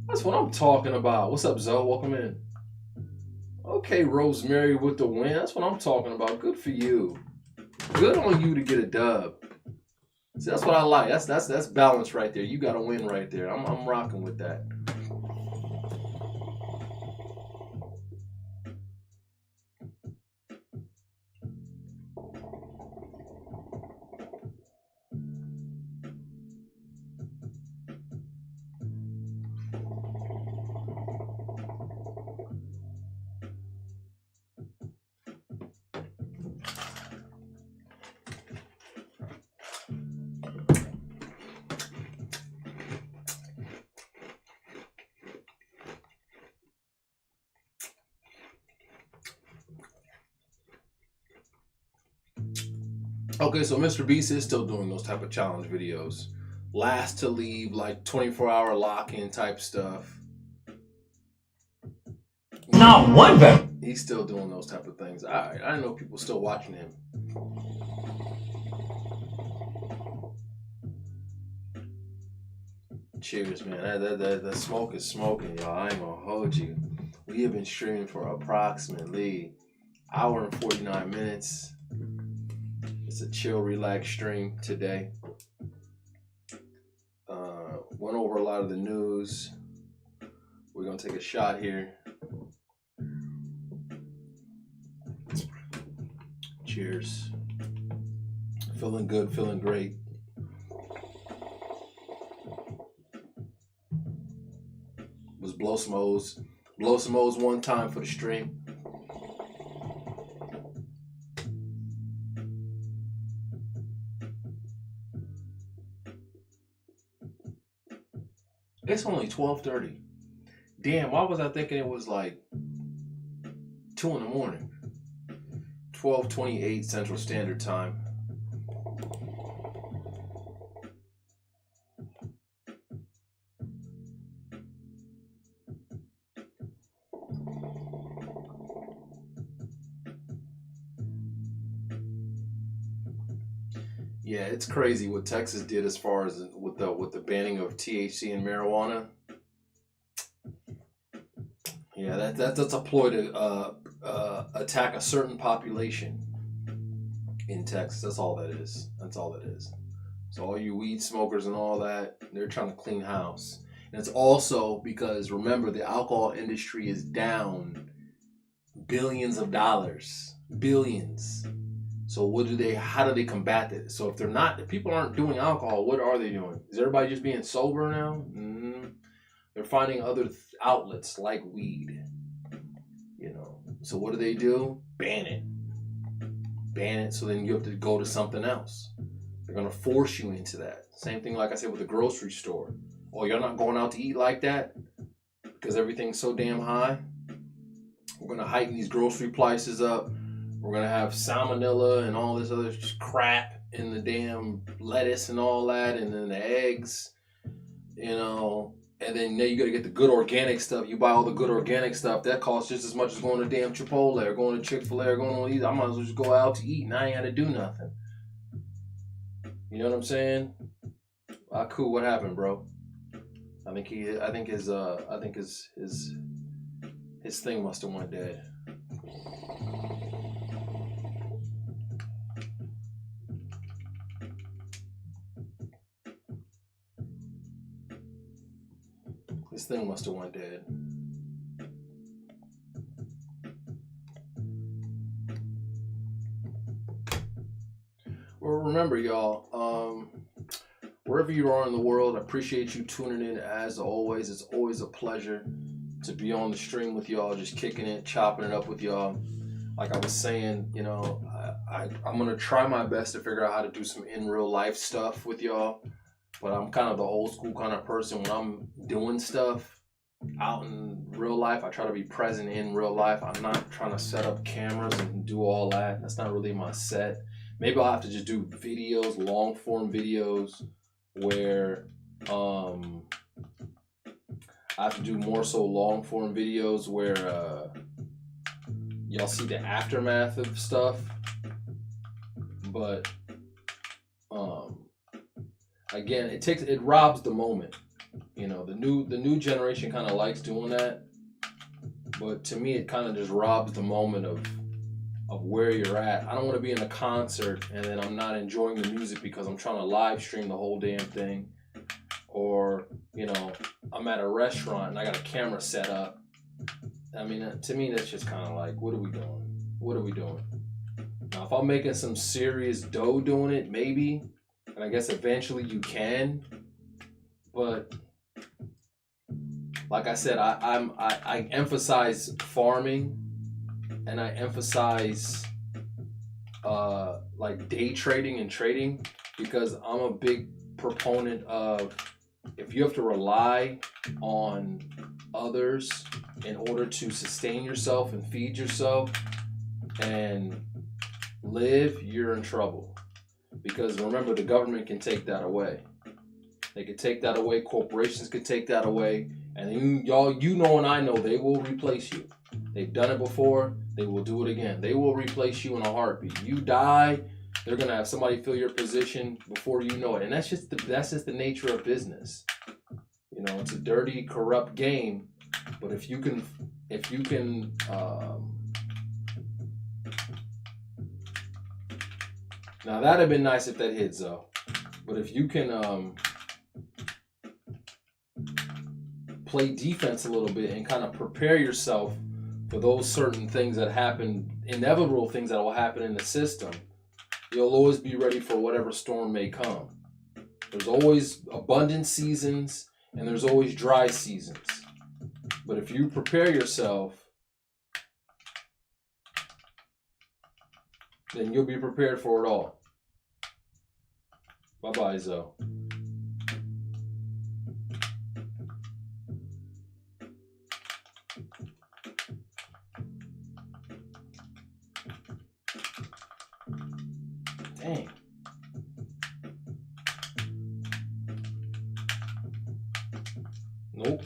That's what I'm talking about. What's up, Zoe? Welcome in. Okay, Rosemary with the win. That's what I'm talking about. Good for you. Good on you to get a dub. See, that's what I like. That's balance right there. You got a win right there. I'm rocking with that. Okay, so Mr. Beast is still doing those type of challenge videos. Last to leave, like 24-hour lock-in type stuff. Not one better. He's still doing those type of things. Alright, I know people still watching him. Cheers, man. That smoke is smoking, y'all. I ain't gonna hold you. We have been streaming for approximately hour and 49 minutes. It's a chill, relaxed stream today. Went over a lot of the news. We're gonna take a shot here. Cheers. Feeling good, feeling great. Was blow some O's one time for the stream. It's only 12:30. Damn, why was I thinking it was like 2 in the morning? 12:28 Central Standard Time. Yeah, it's crazy what Texas did as far as with the banning of THC and marijuana. Yeah, that's a ploy to attack a certain population in Texas. That's all that is. That's all that is. So all you weed smokers and all that, they're trying to clean house. And it's also because, remember, the alcohol industry is down billions of dollars. Billions. So how do they combat it? So if people aren't doing alcohol, what are they doing? Is everybody just being sober now? They're finding other outlets like weed. You know. So what do? Ban it. Ban it, so then you have to go to something else. They're gonna force you into that. Same thing like I said with the grocery store. Oh, you're not going out to eat like that? Because everything's so damn high? We're gonna heighten these grocery prices up. We're gonna have salmonella and all this other crap in the damn lettuce and all that, and then the eggs, you know. And then now you gotta get the good organic stuff. You buy all the good organic stuff, that costs just as much as going to damn Chipotle or going to Chick-fil-A or going to these. I might as well just go out to eat and I ain't gotta do nothing. You know what I'm saying? Cool. What happened, bro? I think his thing must have went dead. This thing must have went dead. Well, remember, y'all, wherever you are in the world, I appreciate you tuning in as always. It's always a pleasure to be on the stream with y'all, just kicking it, chopping it up with y'all. Like I was saying, you know, I'm going to try my best to figure out how to do some in real life stuff with y'all. But I'm kind of the old school kind of person. When I'm doing stuff out in real life, I try to be present in real life. I'm not trying to set up cameras and do all that. That's not really my set. Maybe I'll have to just do videos, long form videos, where I have to do more so long form videos where y'all see the aftermath of stuff. But again, it robs the moment. You know, the new generation kind of likes doing that, but to me, it kind of just robs the moment of where you're at. I don't want to be in a concert and then I'm not enjoying the music because I'm trying to live stream the whole damn thing, or you know, I'm at a restaurant and I got a camera set up. I mean, to me, that's just kind of like, what are we doing? What are we doing? Now, if I'm making some serious dough doing it, maybe, and I guess eventually you can, but like I said, I emphasize farming, and I emphasize like day trading and trading, because I'm a big proponent of, if you have to rely on others in order to sustain yourself and feed yourself and live, you're in trouble. Because remember, the government can take that away. They could take that away. Corporations could take that away. And you know and I know they will replace you. They've done it before. They will do it again. They will replace you in a heartbeat. You die, they're going to have somebody fill your position before you know it. And that's just the nature of business. You know, it's a dirty, corrupt game. But if you can now that'd have been nice if that hits though. But if you can play defense a little bit and kind of prepare yourself for those certain things that happen, inevitable things that will happen in the system, you'll always be ready for whatever storm may come. There's always abundant seasons and there's always dry seasons. But if you prepare yourself, then you'll be prepared for it all. Bye-bye, Zoe. Dang. Nope.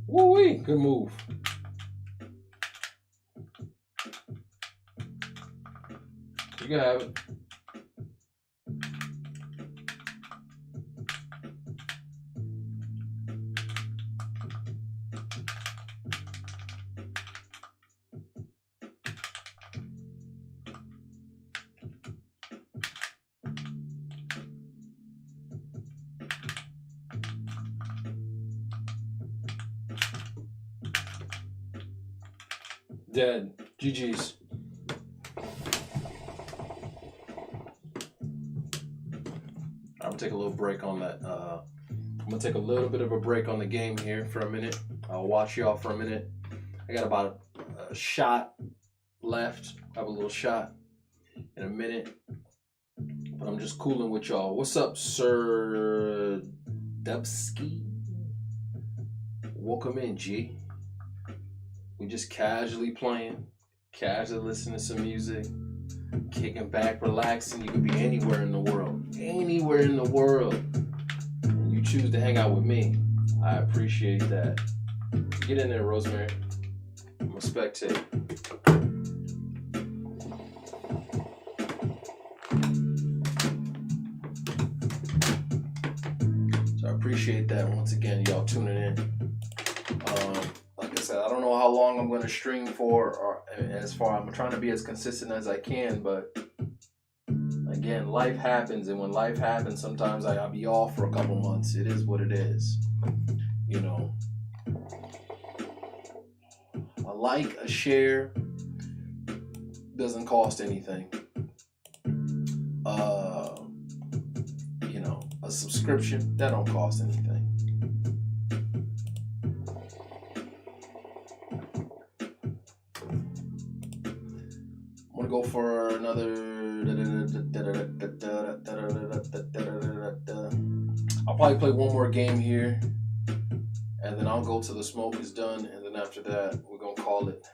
Woo-wee, good move. You can have it. Dead. GG's. I'm gonna take a little break on that. I'm gonna take a little bit of a break on the game here for a minute. I'll watch y'all for a minute. I got about a shot left. I have a little shot in a minute, but I'm just cooling with y'all. What's up, Sir Dubsky? Welcome in, G. We just casually playing, casually listening to some music, kicking back, relaxing. You could be anywhere in the world. Anywhere in the world. And you choose to hang out with me. I appreciate that. Get in there, Rosemary. I'm a spectator. So I appreciate that once again, y'all tuning in. Like I said, I don't know how long I'm going to stream for, or I'm trying to be as consistent as I can, but again, life happens, and when life happens, sometimes I'll be off for a couple months. It is what it is, you know. A like, a share doesn't cost anything. You know, a subscription, that don't cost anything. I'm gonna go for another. I'll probably play one more game here, and then I'll go till the smoke is done, and then after that, we're gonna call it.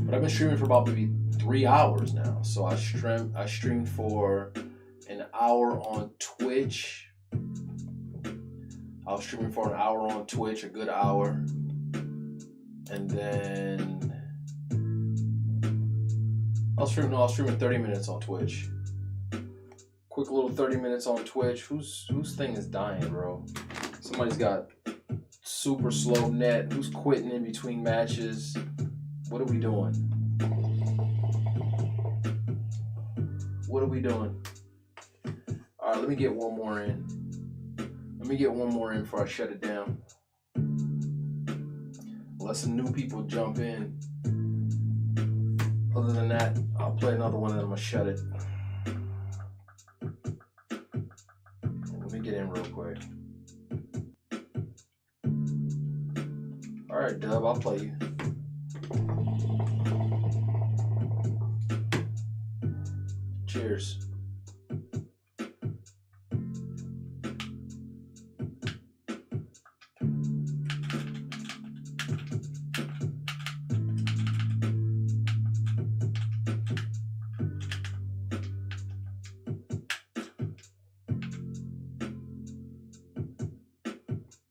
But I've been streaming for about maybe 3 hours now. So I streamed for an hour on Twitch. I was streaming for an hour on Twitch, a good hour. And then I was streaming 30 minutes on Twitch. Quick little 30 minutes on Twitch. Whose thing is dying, bro? Somebody's got super slow net. Who's quitting in between matches? What are we doing? What are we doing? All right, let me get one more in. Let me get one more in before I shut it down. Let some new people jump in. Other than that, I'll play another one and I'm gonna shut it. Let me get in real quick. All right, Dub, I'll play you. Cheers.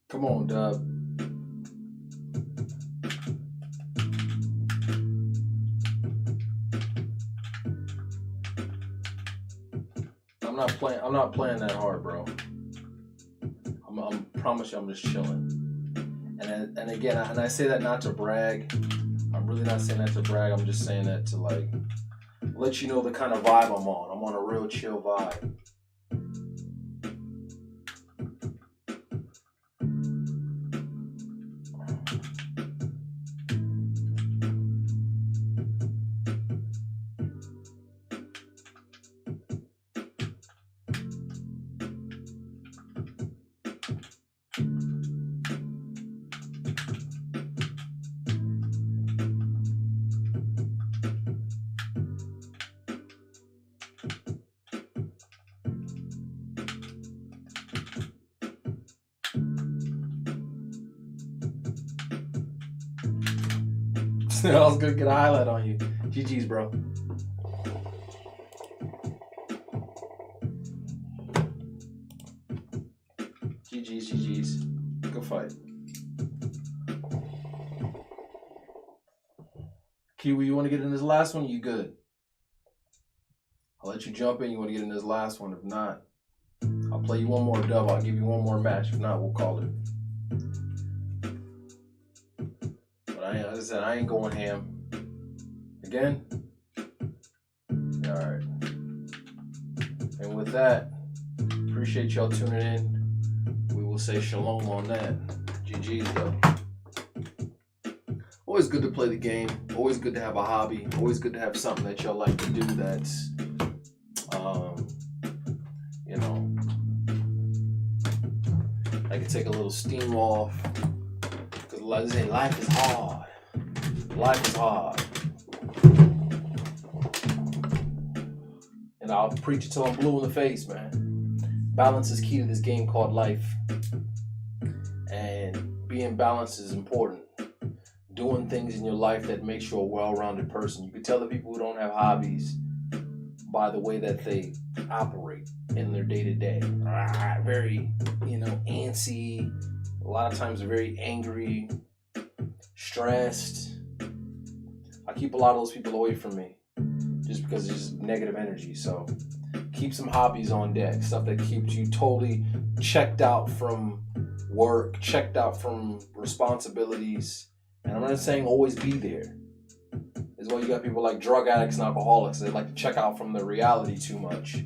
Come on, Dub. I'm not playing that hard, bro. I'm promise you, I'm just chilling. And again, and I say that not to brag. I'm really not saying that to brag. I'm just saying that to like let you know the kind of vibe I'm on. I'm on a real chill vibe. I was gonna get a highlight on you. GG's, bro. GG's. Good fight. Kiwi, you want to get in this last one? You good? I'll let you jump in. You want to get in this last one? If not, I'll play you one more dub. I'll give you one more match. If not, we'll call it. As I said, I ain't going ham. Again? Alright. And with that, appreciate y'all tuning in. We will say shalom on that. GG's though. Always good to play the game. Always good to have a hobby. Always good to have something that y'all like to do that's, you know, I can take a little steam off. Because life is hard. Life is hard. And I'll preach it till I'm blue in the face, man. Balance is key to this game called life. And being balanced is important. Doing things in your life that makes you a well-rounded person. You can tell the people who don't have hobbies by the way that they operate in their day-to-day. Very, antsy. A lot of times very angry, stressed. I keep a lot of those people away from me. just because it's just negative energy. So keep some hobbies on deck, stuff that keeps you totally checked out from work, checked out from responsibilities. And I'm not saying always be there. As well, you got people like drug addicts and alcoholics. They like to check out from the reality too much.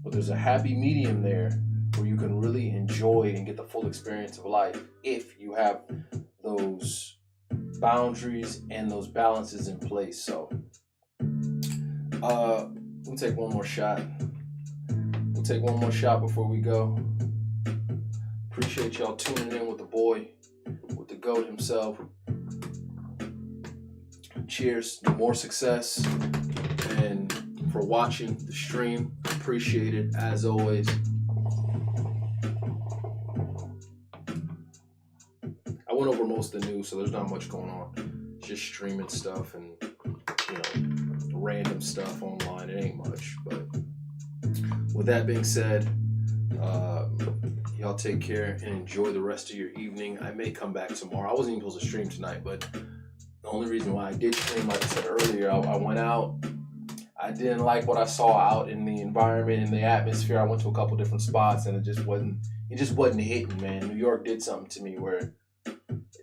But there's a happy medium there where you can really enjoy and get the full experience of life if you have those boundaries and those balances in place. So we'll take one more shot. We'll take one more shot before we go. Appreciate y'all tuning in with the boy, with the GOAT himself. Cheers, more success, and for watching the stream. Appreciate it as always. I went over most of the news, so there's not much going on. Just streaming stuff and random stuff online. It ain't much, but with that being said, y'all take care and enjoy the rest of your evening. I may come back tomorrow. I wasn't even supposed to stream tonight, but the only reason why I did stream, like I said earlier, I went out. I didn't like what I saw out in the environment and the atmosphere. I went to a couple different spots and it just wasn't hitting, man. New York did something to me where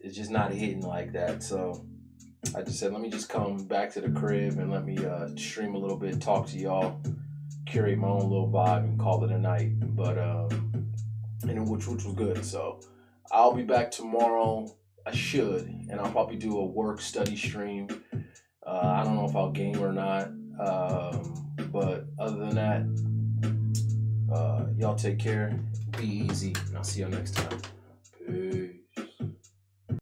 it's just not hitting like that. So I just said, let me just come back to the crib and let me stream a little bit, talk to y'all, curate my own little vibe and call it a night. But and which was good. So I'll be back tomorrow. I should, and I'll probably do a work study stream. I don't know if I'll game or not, but other than that, y'all take care, be easy, and I'll see y'all next time. Peace.